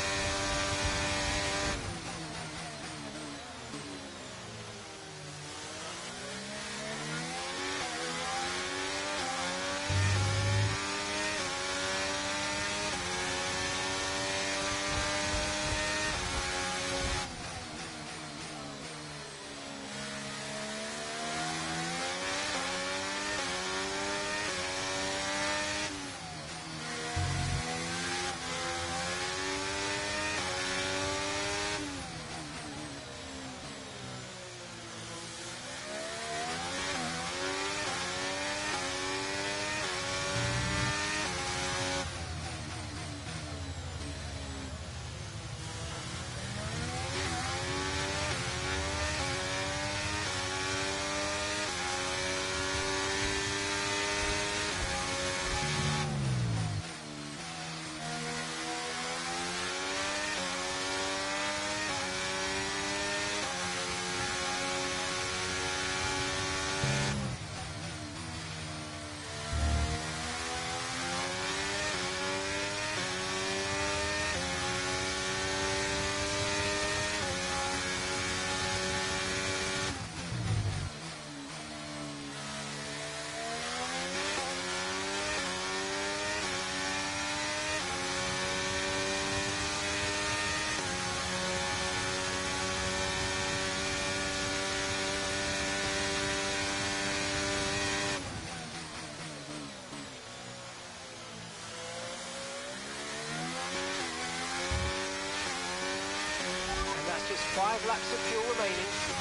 Just 5 laps of fuel remaining.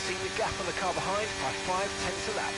closing the gap on the car behind by 5/10 a lap.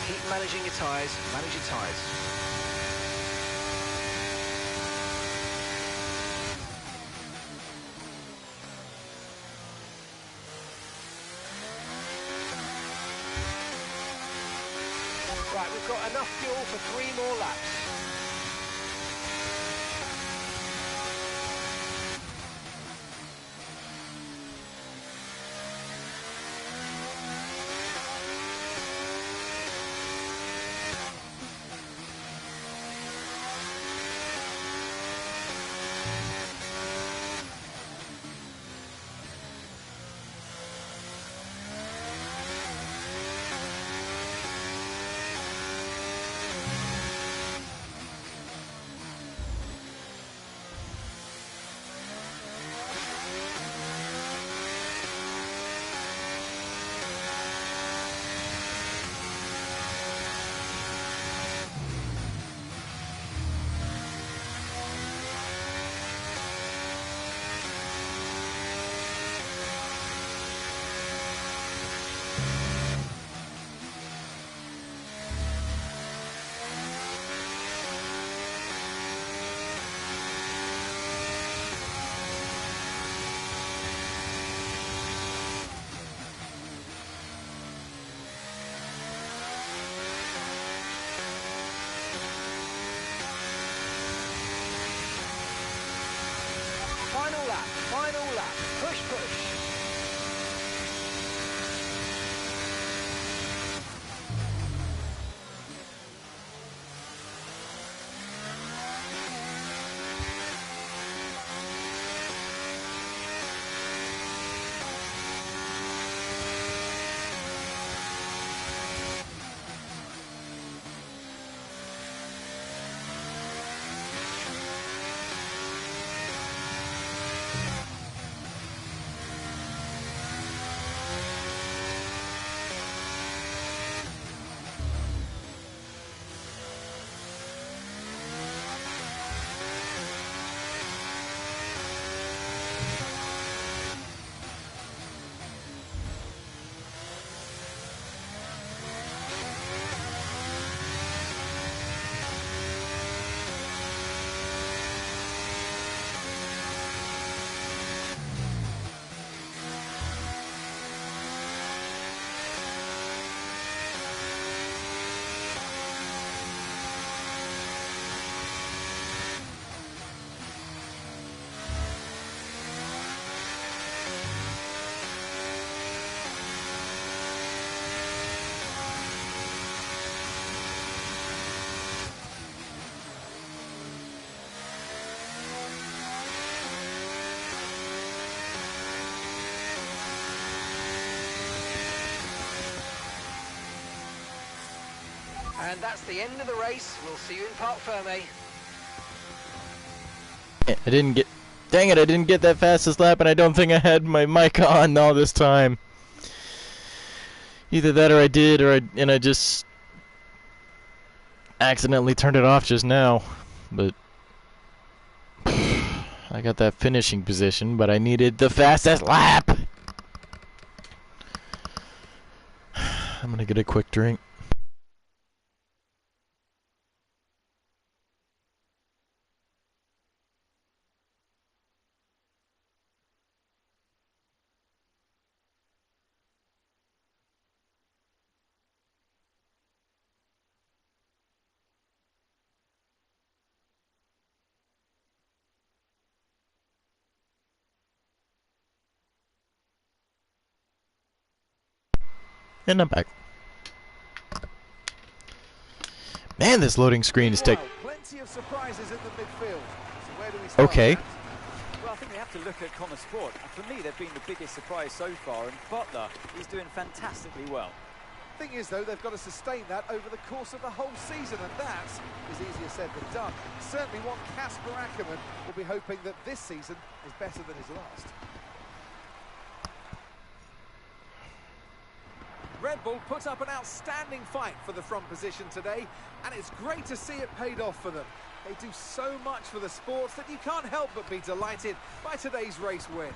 Keep managing your tyres, manage your tyres. Right, we've got enough fuel for 3 more laps. Final lap, push, push. And that's the end of the race. We'll see you in Parc Fermé. I didn't get Dang it, I didn't get that fastest lap, and I don't think I had my mic on all this time. Either that or I did, and I just accidentally turned it off just now. But I got that finishing position, but I needed the fastest lap. I'm gonna get a quick drink. And I'm back. Man, this loading screen is taking... Plenty of surprises in the midfield. So where do we start? Okay. Well, I think we have to look at Connor Sport. And for me, they've been the biggest surprise so far. And Butler is doing fantastically well. Thing is, though, they've got to sustain that over the course of the whole season, and that is easier said than done. Certainly what Kasper Ackermann will be hoping that this season is better than his last. Red Bull put up an outstanding fight for the front position today, and it's great to see it paid off for them. They do so much for the sport that you can't help but be delighted by today's race win.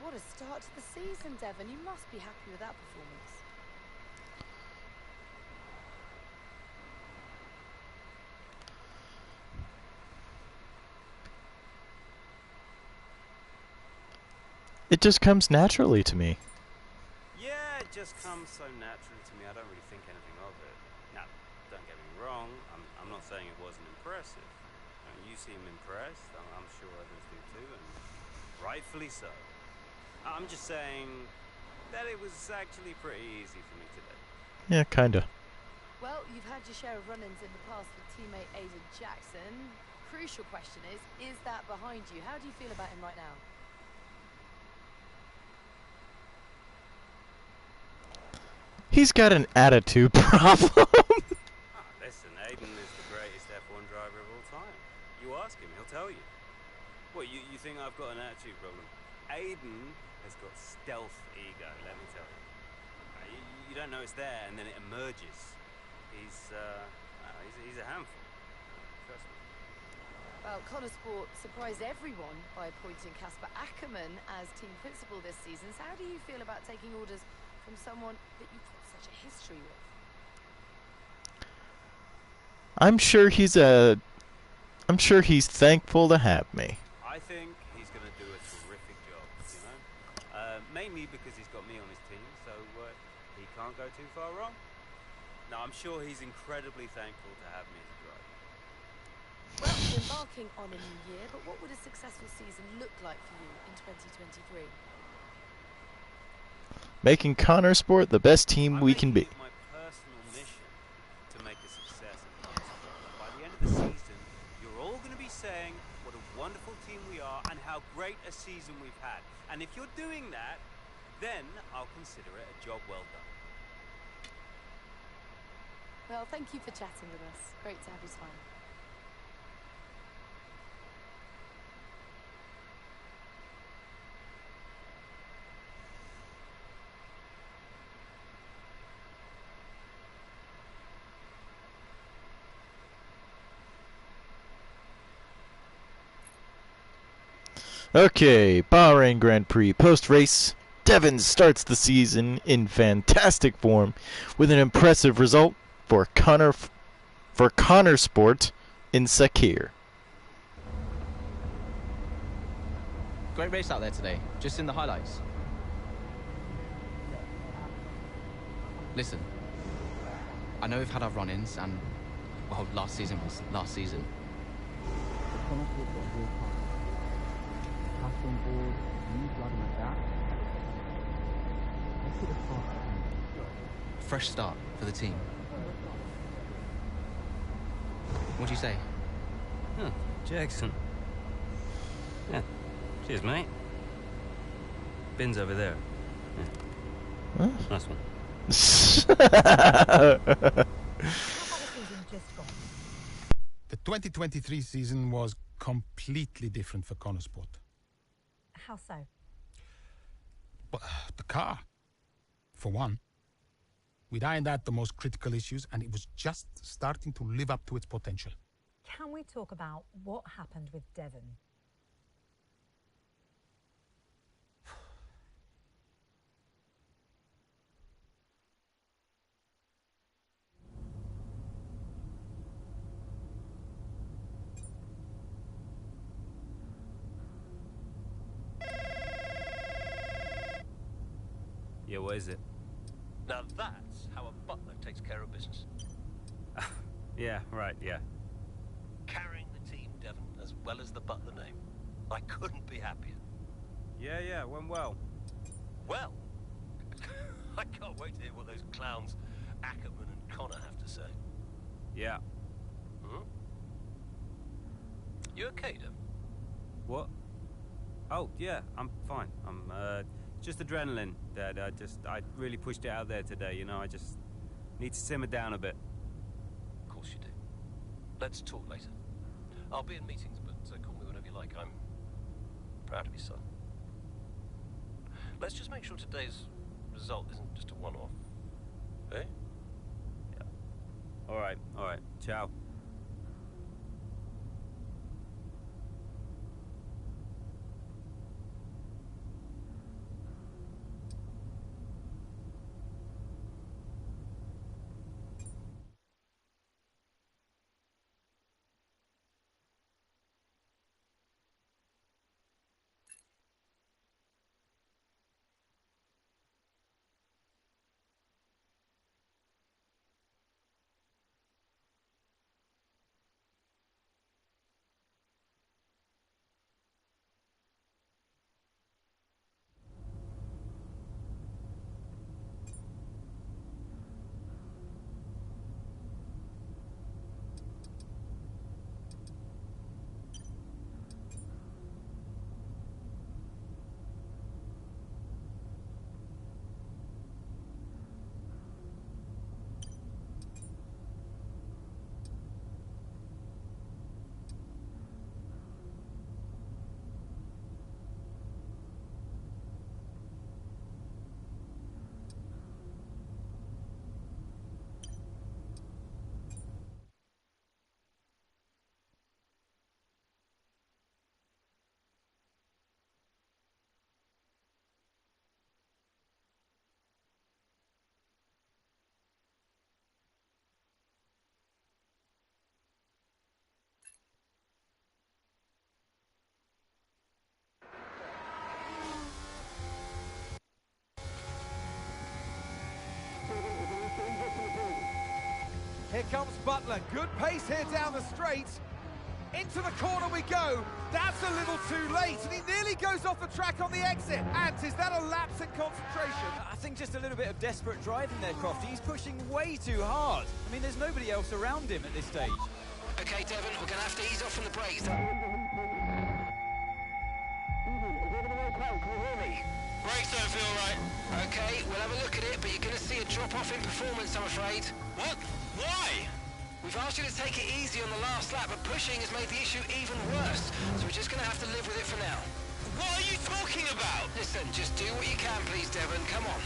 What a start to the season, Devon. You must be happy with that performance. It just comes naturally to me. Yeah, it just comes so naturally to me. I don't really think anything of it. Now, don't get me wrong. I'm not saying it wasn't impressive. You seem impressed. I'm sure others do too, and rightfully so. I'm just saying that it was actually pretty easy for me today. Yeah, kinda. Well, you've had your share of run-ins in the past with teammate Aiden Jackson. Crucial question is that behind you? How do you feel about him right now? He's got an attitude problem. Listen, Aiden is the greatest F1 driver of all time. You ask him, he'll tell you. What, you think I've got an attitude problem? Aiden has got stealth ego, let me tell you. You don't know it's there, and then it emerges. He's a handful. Trust me. Well, Connor Sport surprised everyone by appointing Kasper Ackermann as team principal this season. So how do you feel about taking orders from someone that you've got such a history with? I'm sure he's thankful to have me. I think he's going to do a terrific job, you know? Mainly because he's got me on his team, so he can't go too far wrong. Now, I'm sure he's incredibly thankful to have me as a driver. Well, you're embarking on a new year, but what would a successful season look like for you in 2023? Making Connor Sport the best team we can be. My personal mission to make a success of Connor Sport. By the end of the season, you're all going to be saying what a wonderful team we are and how great a season we've had. And if you're doing that, then I'll consider it a job well done. Well, thank you for chatting with us. Great to have you smile. Okay, Bahrain Grand Prix post-race. Devon starts the season in fantastic form with an impressive result for Connor Sport in Sakhir. Great race out there today, just in the highlights. Listen, I know we've had our run-ins and, well, last season was last season. Fresh start for the team. What do you say? Jackson. Yeah, cheers, mate. Bin's over there. Yeah. Nice one. The 2023 season was completely different for Connosport. How so? Well, the car, for one. We'd ironed out the most critical issues, and it was just starting to live up to its potential. Can we talk about what happened with Devon? Yeah, what is it? Now that's how a butler takes care of business. Yeah, right, yeah. Carrying the team, Devon, as well as the butler name. I couldn't be happier. Yeah, went well. Well, I can't wait to hear what those clowns Ackerman and Connor have to say. Yeah. Hmm? You okay, Devon? What? Oh, yeah, I'm fine. I'm, just adrenaline, Dad. I really pushed it out there today, you know, I just need to simmer down a bit. Of course you do. Let's talk later. I'll be in meetings, but call me whenever you like. I'm proud of your son. Let's just make sure today's result isn't just a one-off. Eh? Yeah. All right. Ciao. Here comes Butler. Good pace here down the straight. Into the corner we go. That's a little too late, and he nearly goes off the track on the exit. Ant, is that a lapse in concentration? I think just a little bit of desperate driving there, Crofty. He's pushing way too hard. I mean, there's nobody else around him at this stage. Okay, Devon, we're going to have to ease off on the brakes. Brakes don't feel right. Okay, we'll have a look at it, but you're going to see a drop-off in performance, I'm afraid. What? Why? We've asked you to take it easy on the last lap, but pushing has made the issue even worse. So we're just going to have to live with it for now. What are you talking about? Listen, just do what you can, please, Devon. Come on.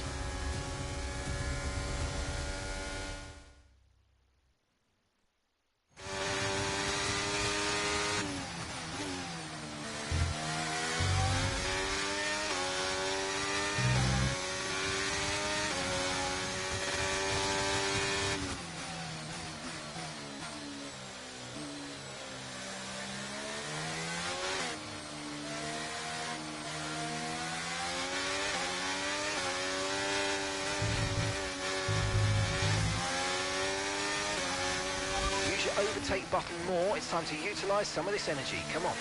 Overtake button more. It's time to utilize some of this energy. Come on.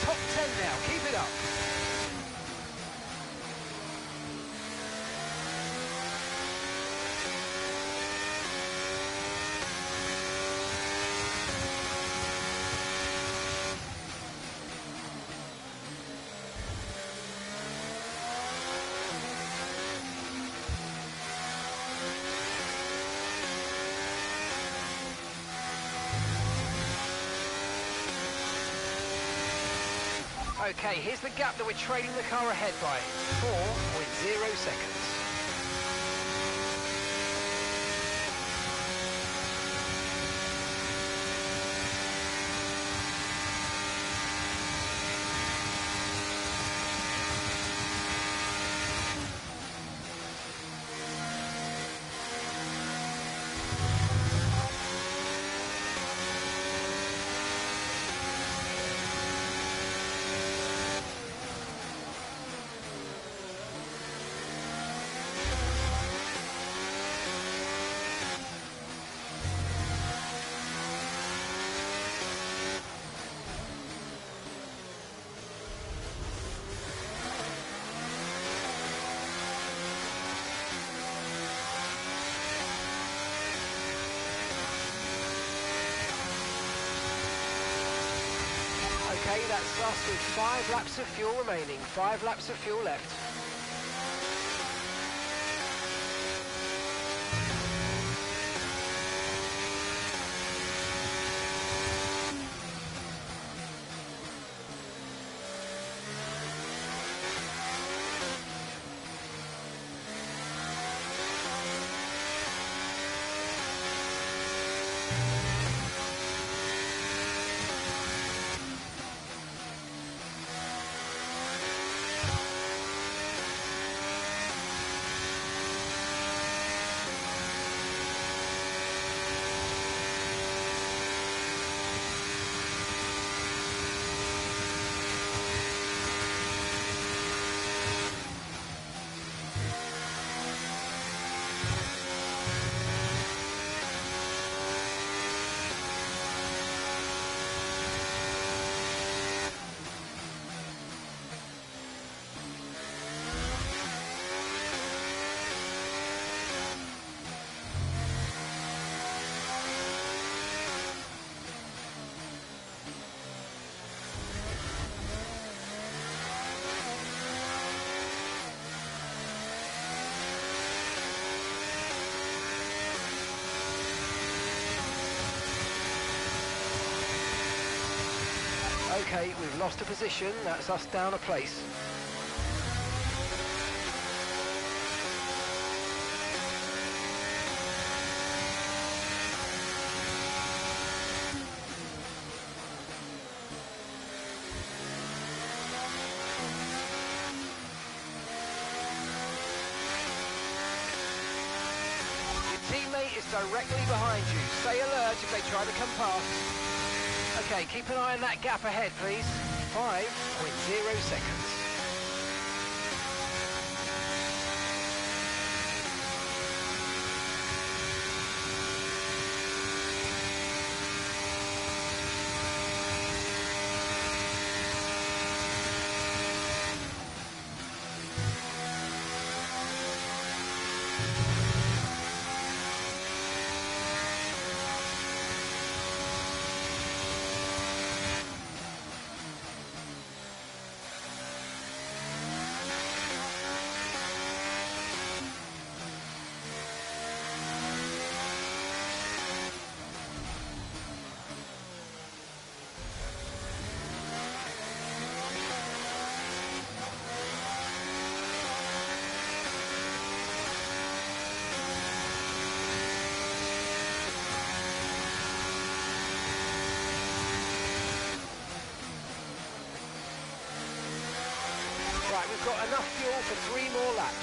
top 10 now. Keep it up. Okay, here's the gap that we're trailing the car ahead by. 4.0 seconds. Okay, that's us with 5 laps of fuel remaining. 5 laps of fuel left. Okay, we've lost a position. That's us down a place. Your teammate is directly behind you. Stay alert if they try to come past. Okay, keep an eye on that gap ahead, please. 5.0 seconds. Right, we've got enough fuel for 3 more laps.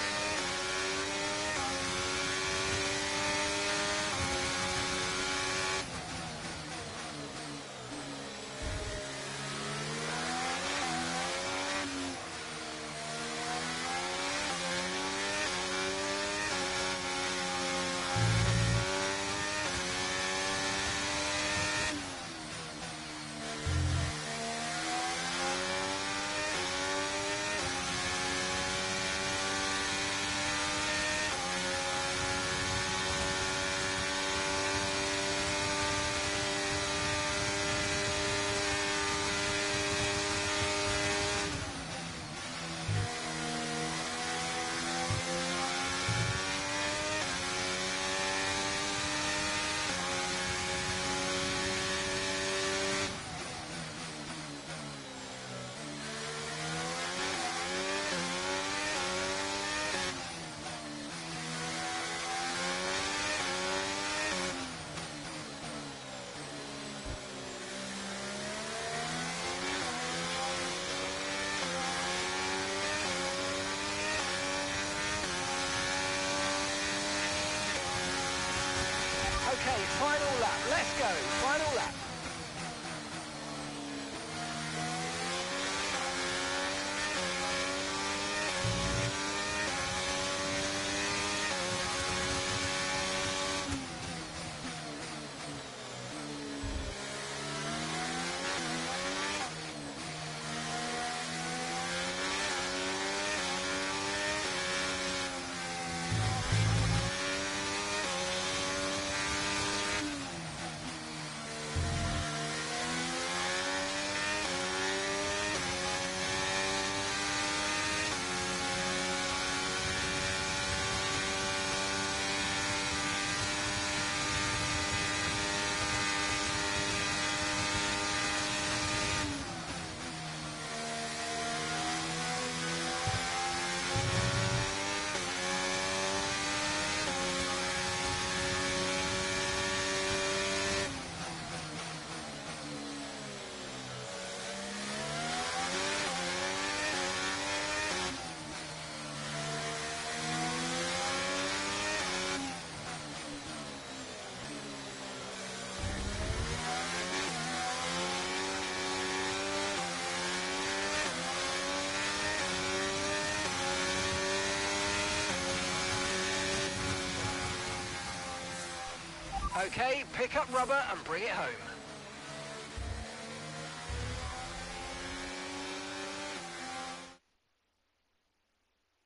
Okay, pick up rubber and bring it home.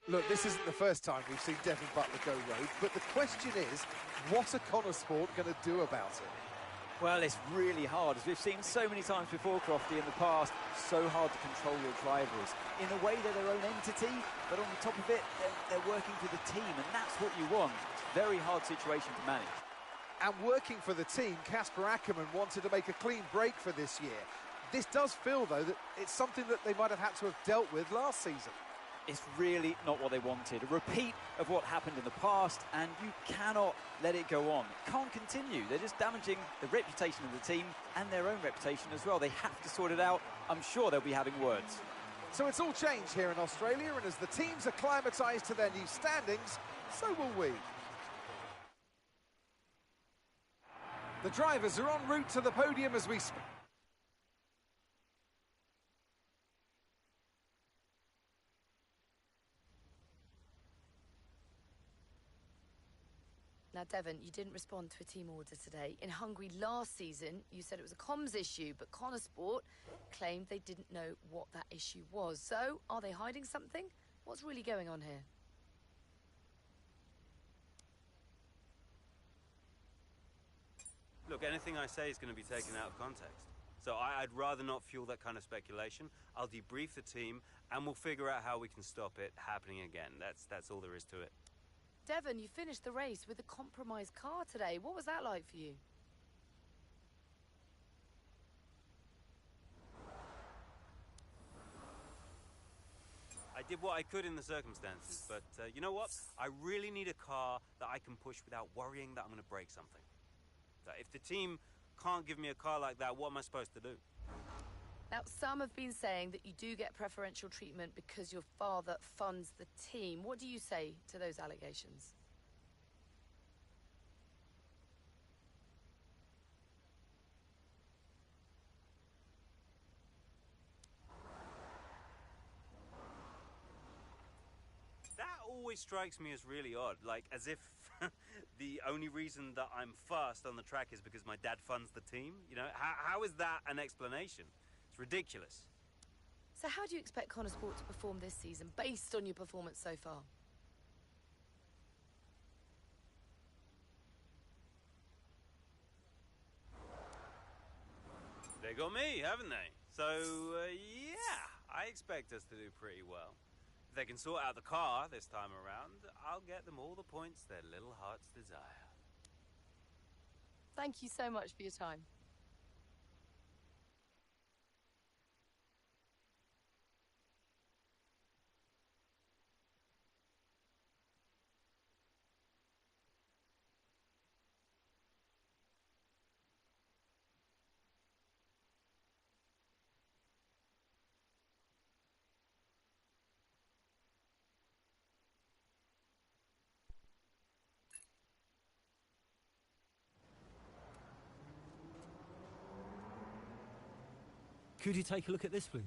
Look, this isn't the first time we've seen Devin Butler go rogue, but the question is, what are Connor Sport going to do about it? Well, it's really hard, as we've seen so many times before, Crofty, in the past. So hard to control your drivers. In a way, they're their own entity, but on the top of it, they're working for the team, and that's what you want. Very hard situation to manage. And working for the team, Casper Ackerman wanted to make a clean break for this year. This does feel, though, that it's something that they might have had to have dealt with last season. It's really not what they wanted. A repeat of what happened in the past, and you cannot let it go on. It can't continue. They're just damaging the reputation of the team and their own reputation as well. They have to sort it out. I'm sure they'll be having words. So it's all changed here in Australia, and as the teams acclimatised to their new standings, so will we. The drivers are en route to the podium as we speak. Now, Devon, you didn't respond to a team order today. In Hungary last season, you said it was a comms issue, but Connor Sport claimed they didn't know what that issue was. So, are they hiding something? What's really going on here? Look, anything I say is going to be taken out of context. So I'd rather not fuel that kind of speculation. I'll debrief the team, and we'll figure out how we can stop it happening again. That's all there is to it. Devon, you finished the race with a compromised car today. What was that like for you? I did what I could in the circumstances, but you know what? I really need a car that I can push without worrying that I'm going to break something. So if the team can't give me a car like that, what am I supposed to do? Now, some have been saying that you do get preferential treatment because your father funds the team. What do you say to those allegations? That always strikes me as really odd, like as if the only reason that I'm fast on the track is because my dad funds the team. You know, how is that an explanation? It's ridiculous. So how do you expect Connor Sport to perform this season based on your performance so far? They got me, haven't they? So, yeah, I expect us to do pretty well. If they can sort out the car this time around, I'll get them all the points their little hearts desire. Thank you so much for your time. Could you take a look at this, please?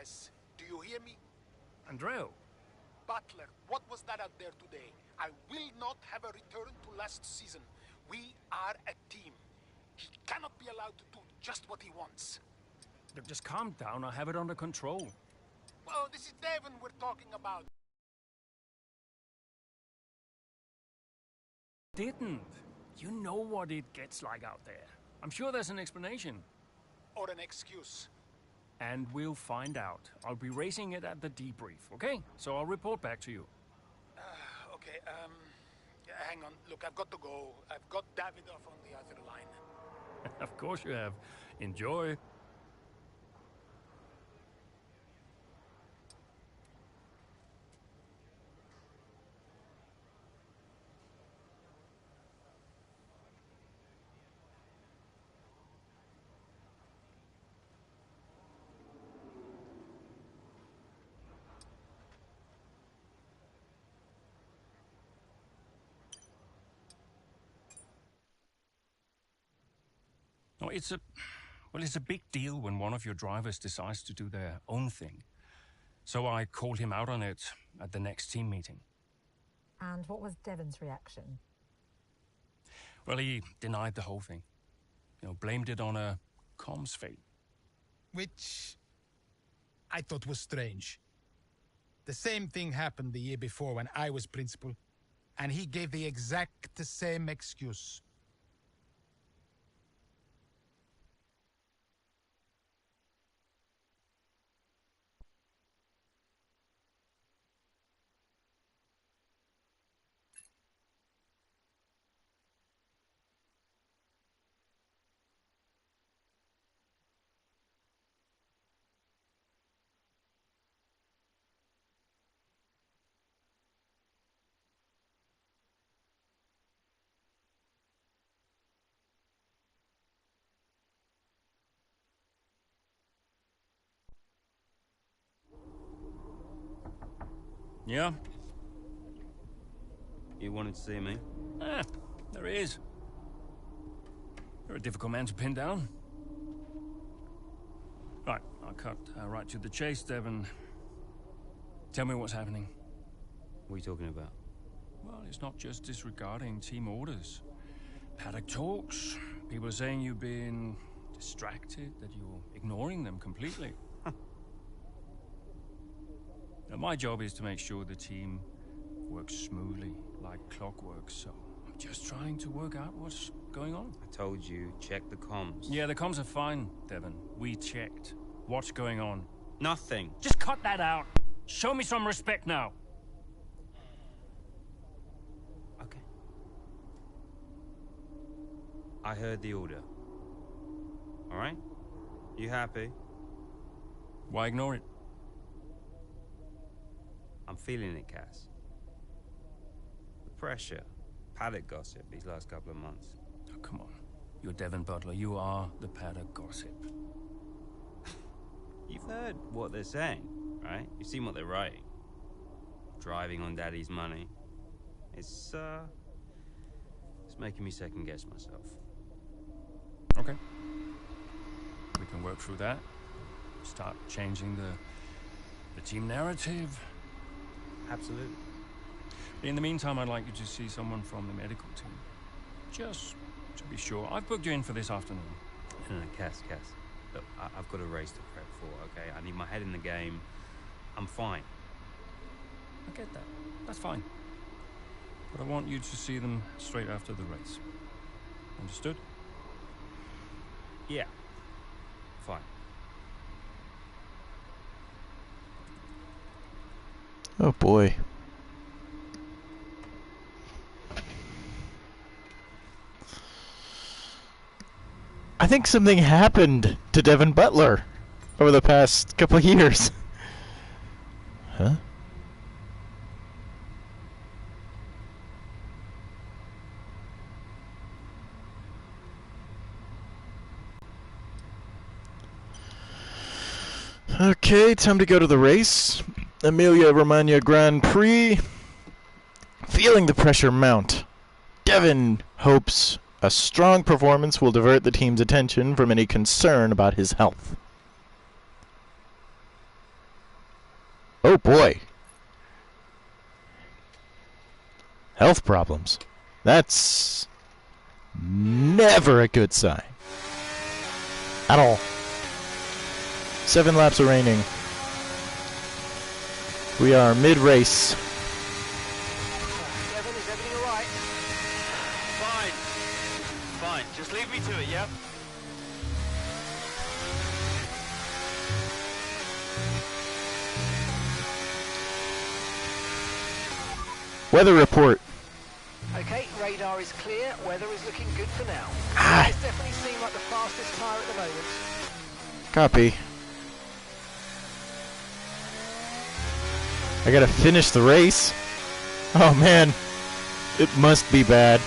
Yes, do you hear me? Andreu. Butler, what was that out there today? I will not have a return to last season. We are a team. He cannot be allowed to do just what he wants. Look, just calm down. I have it under control. Well, this is Devon we're talking about. Didn't. You know what it gets like out there. I'm sure there's an explanation. Or an excuse. And we'll find out. I'll be racing it at the debrief, okay? So I'll report back to you. Okay, hang on. Look, I've got to go. I've got Davidoff on the other line. Of course you have. Enjoy. No, it's a big deal when one of your drivers decides to do their own thing. So I called him out on it at the next team meeting. And what was Devon's reaction? Well, he denied the whole thing. You know, blamed it on a comms fail. Which I thought was strange. The same thing happened the year before when I was principal, and he gave the exact same excuse. Yeah? You wanted to see me? There he is. You're a difficult man to pin down. Right, I'll cut right to the chase, Devon. Tell me what's happening. What are you talking about? Well, it's not just disregarding team orders. Paddock talks. People are saying you've been distracted, that you're ignoring them completely. Now, my job is to make sure the team works smoothly, like clockwork, so I'm just trying to work out what's going on. I told you, check the comms. Yeah, the comms are fine, Devon. We checked. What's going on? Nothing. Just cut that out. Show me some respect now. Okay. I heard the order. All right? You happy? Why ignore it? I'm feeling it, Cass. The pressure, paddock gossip these last couple of months. Oh, come on. You're Devon Butler. You are the paddock gossip. You've heard what they're saying, right? You've seen what they're writing. Driving on Daddy's money. It's making me second guess myself. Okay. We can work through that. Start changing the team narrative. Absolutely. In the meantime, I'd like you to see someone from the medical team. Just to be sure. I've booked you in for this afternoon. No, Cass. Look, I've got a race to prep for, okay? I need my head in the game. I'm fine. I get that. That's fine. But I want you to see them straight after the race. Understood? Yeah. Fine. Oh boy. I think something happened to Devon Butler over the past couple of years. Huh? Okay, time to go to the race. Emilia-Romagna Grand Prix. Feeling the pressure mount, Devon hopes a strong performance will divert the team's attention from any concern about his health. Oh boy. Health problems. That's never a good sign. At all. 7 laps remaining. We are mid-race. Devon, is everything all right? Fine. Fine. Just leave me to it, yeah? Weather report. Okay, radar is clear. Weather is looking good for now. It's definitely seemed like the fastest tyre at the moment. Copy. I gotta finish the race. Oh man, it must be bad.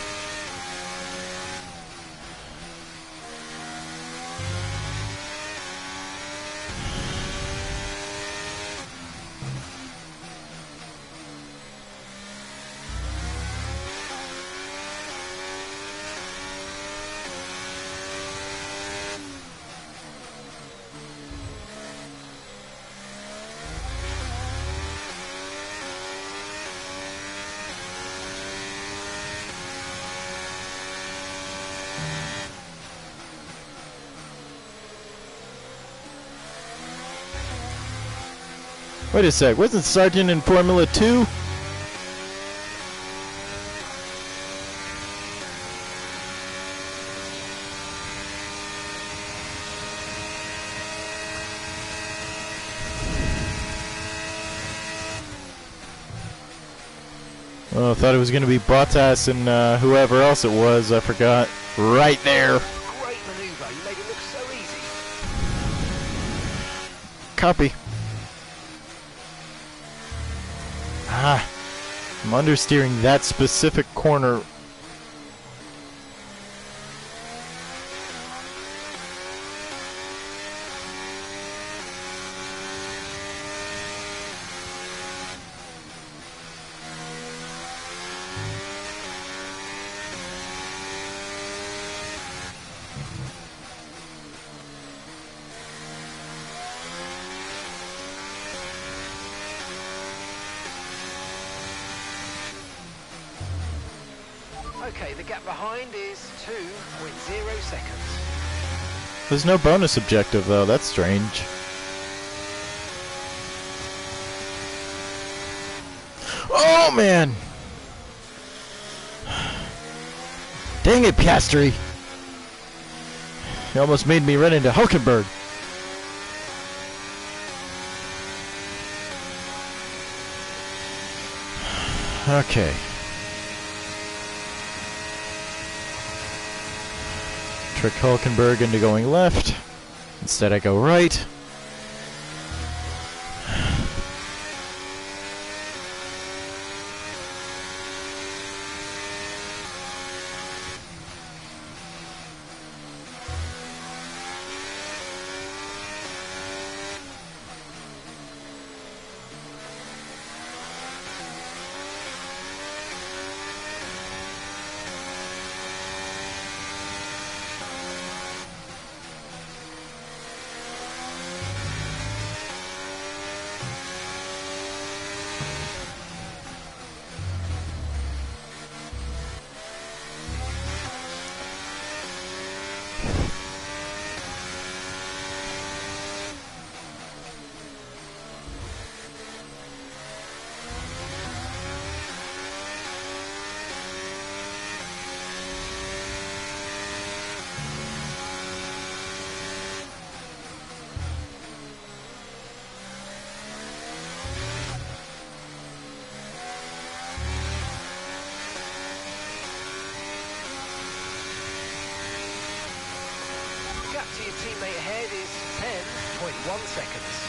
Wait a sec, wasn't Sargent in Formula 2? Oh, I thought it was going to be Bottas and whoever else it was, I forgot. Right there. Great manoeuvre, you made it look so easy. Copy. Ah, I'm understeering that specific corner. Okay, the gap behind is 2.0 seconds. There's no bonus objective though, that's strange. Oh man! Dang it, Piastri! You almost made me run into Hulkenberg. Okay. Trick Hulkenberg into going left. Instead I go right. Gap to your teammate ahead is 10.1 seconds.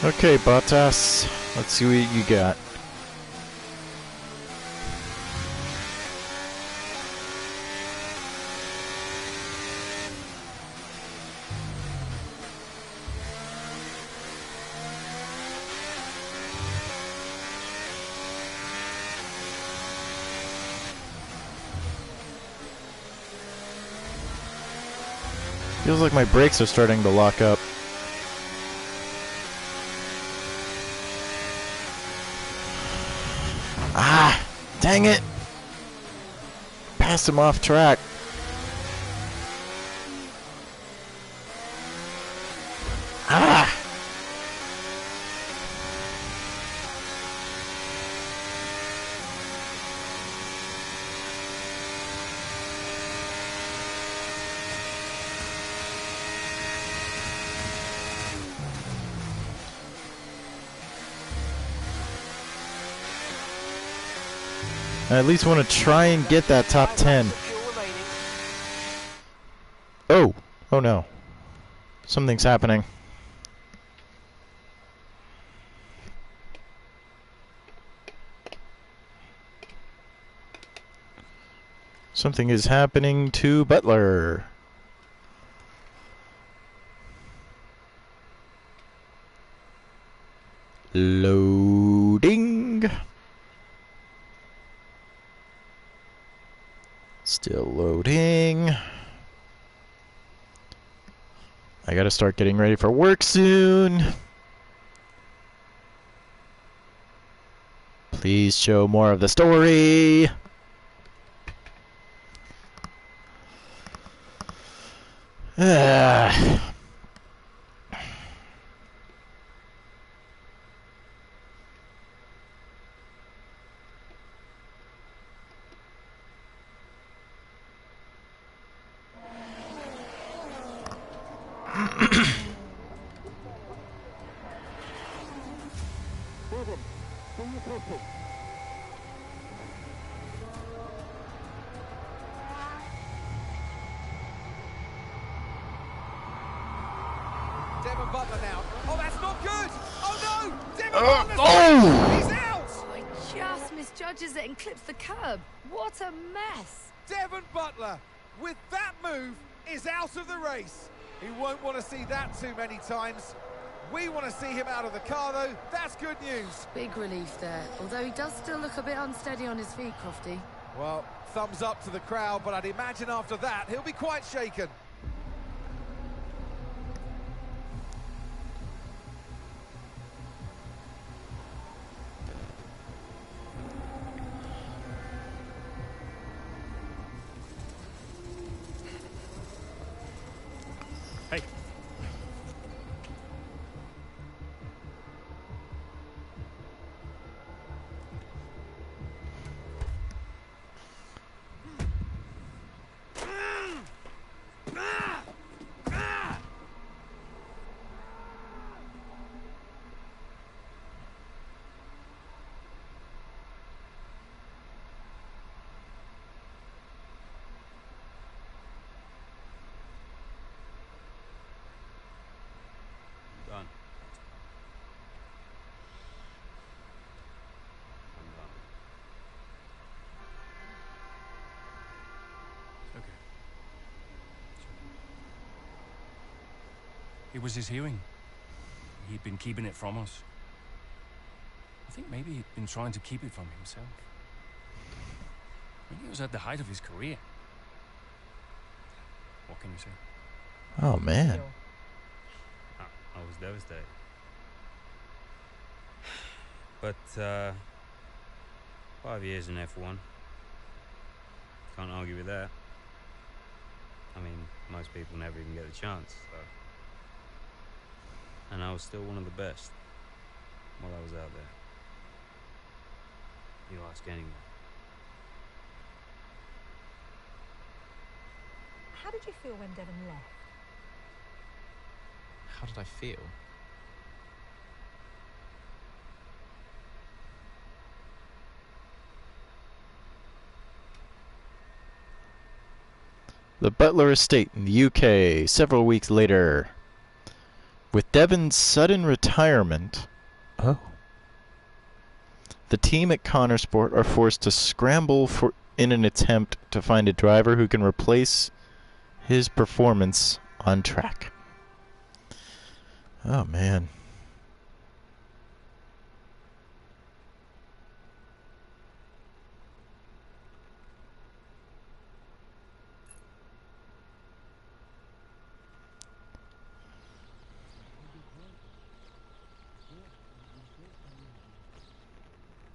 Okay, Bottas. Let's see what you got. Feels like my brakes are starting to lock up. Ah! Dang it! Passed him off track. Ah! I at least want to try and get that top 10. Oh! Oh no. Something's happening. Something is happening to Butler. Loading. Still loading. I gotta start getting ready for work soon. Please show more of the story. Devon Butler now. Oh, that's not good! Oh no! Devon Butler's oh! He's out! Oh, he just misjudges it and clips the curb. What a mess! Devon Butler, with that move, is out of the race. He won't want to see that too many times. We want to see him out of the car, though. That's good news. Big relief there, although he does still look a bit unsteady on his feet, Crofty. Well, thumbs up to the crowd, but I'd imagine after that, he'll be quite shaken. Hey. Done. I'm done. Okay. It was his hearing. He'd been keeping it from us. I think maybe he'd been trying to keep it from himself. When he was at the height of his career. What can you say? Oh man. I was devastated. But 5 years in F1. Can't argue with that. I mean, most people never even get the chance, so. And I was still one of the best while I was out there. You ask anyone. How did you feel when Devon left? How did I feel? The Butler estate in the UK, several weeks later. With Devon's sudden retirement, the team at Connorsport are forced to scramble in an attempt to find a driver who can replace his performance on track. Oh, man.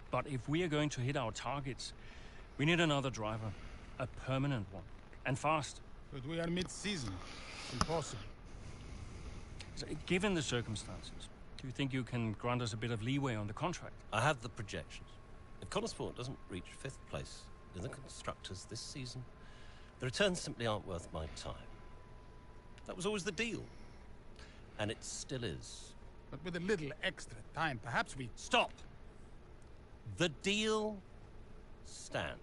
But if we are going to hit our targets, we need another driver. A permanent one. And fast. But we are mid-season. It's impossible. So, given the circumstances, do you think you can grant us a bit of leeway on the contract? I have the projections. If Connorsport doesn't reach 5th place in the Constructors this season, the returns simply aren't worth my time. That was always the deal. And it still is. But with a little extra time, perhaps we stop. The deal stands.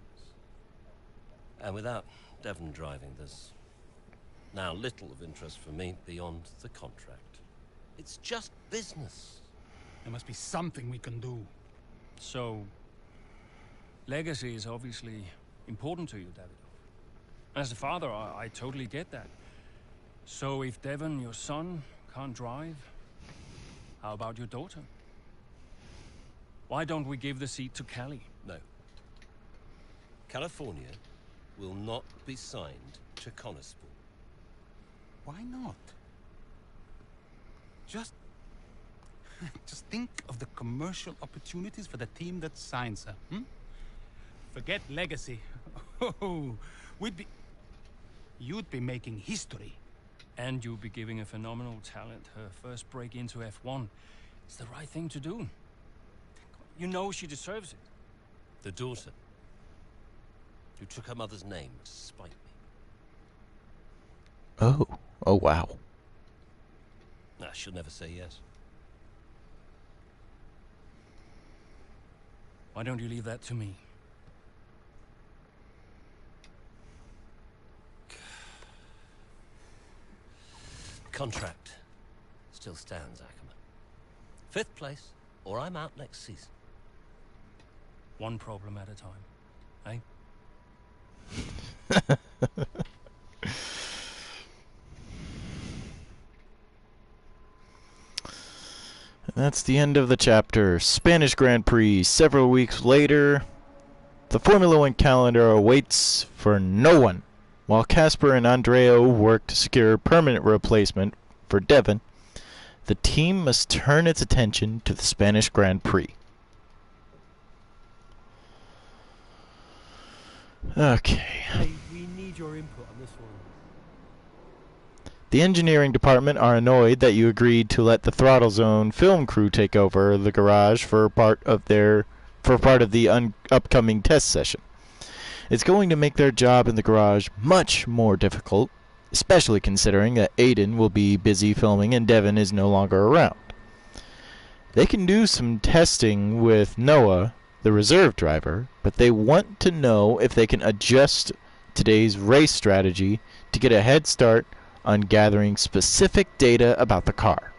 And without Devon driving, there's now little of interest for me beyond the contract. It's just business. There must be something we can do. So, legacy is obviously important to you, Davidoff. As a father, I totally get that. So if Devon, your son, can't drive, how about your daughter? Why don't we give the seat to Callie? No. California will not be signed to Connorsport. Why not? Just think of the commercial opportunities for the team that signs her. Forget legacy. Oh, you'd be making history. And you'll be giving a phenomenal talent her first break into F1. It's the right thing to do. You know she deserves it. The daughter, who took her mother's name to spite me. Oh, wow. Nah, she'll never say yes. Why don't you leave that to me? Contract still stands, Ackerman. 5th place, or I'm out next season. One problem at a time, eh? That's the end of the chapter. Spanish Grand Prix. Several weeks later, the Formula One calendar awaits for no one. While Casper and Andrea work to secure a permanent replacement for Devon, the team must turn its attention to the Spanish Grand Prix. Okay. Hey, we need your input on this one. The engineering department are annoyed that you agreed to let the Throttle Zone film crew take over the garage for part of the upcoming test session. It's going to make their job in the garage much more difficult, especially considering that Aiden will be busy filming and Devon is no longer around. They can do some testing with Noah, the reserve driver, but they want to know if they can adjust today's race strategy to get a head start on gathering specific data about the car.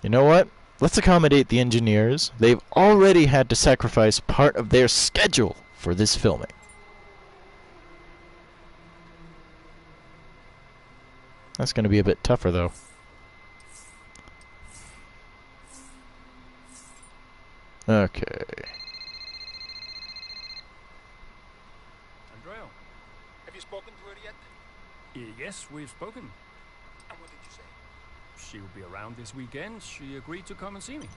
You know what? Let's accommodate the engineers. They've already had to sacrifice part of their schedule for this filming. That's going to be a bit tougher, though. Okay. Andrea, Have you spoken to her yet? yes, we've spoken. And what did you say? She'll be around this weekend. She agreed to come and see me.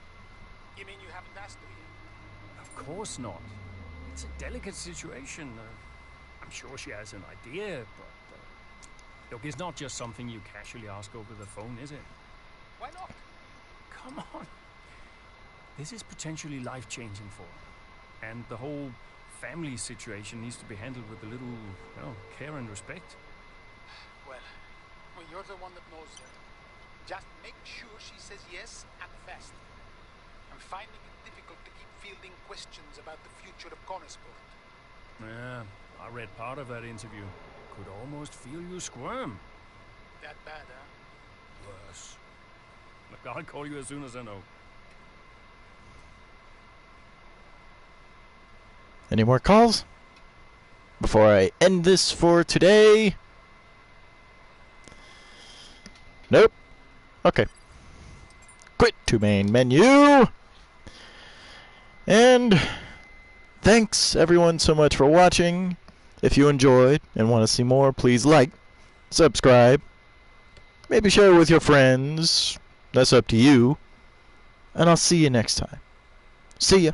You mean you haven't asked her yet? Of course not. It's a delicate situation. I'm sure she has an idea, but... look, it's not just something you casually ask over the phone, is it? Why not? Come on. This is potentially life-changing for her. And the whole family situation needs to be handled with a little, care and respect. Well, you're the one that knows her. Just make sure she says yes at the fest. I'm finding it difficult to keep fielding questions about the future of Connorsport. Yeah, I read part of that interview. Could almost feel you squirm. That bad, huh? Worse. Look, I'll call you as soon as I know. Any more calls? Before I end this for today? Nope. Okay. Quit to main menu. And thanks everyone so much for watching. If you enjoyed and want to see more, please like, subscribe, maybe share it with your friends. That's up to you. And I'll see you next time. See ya.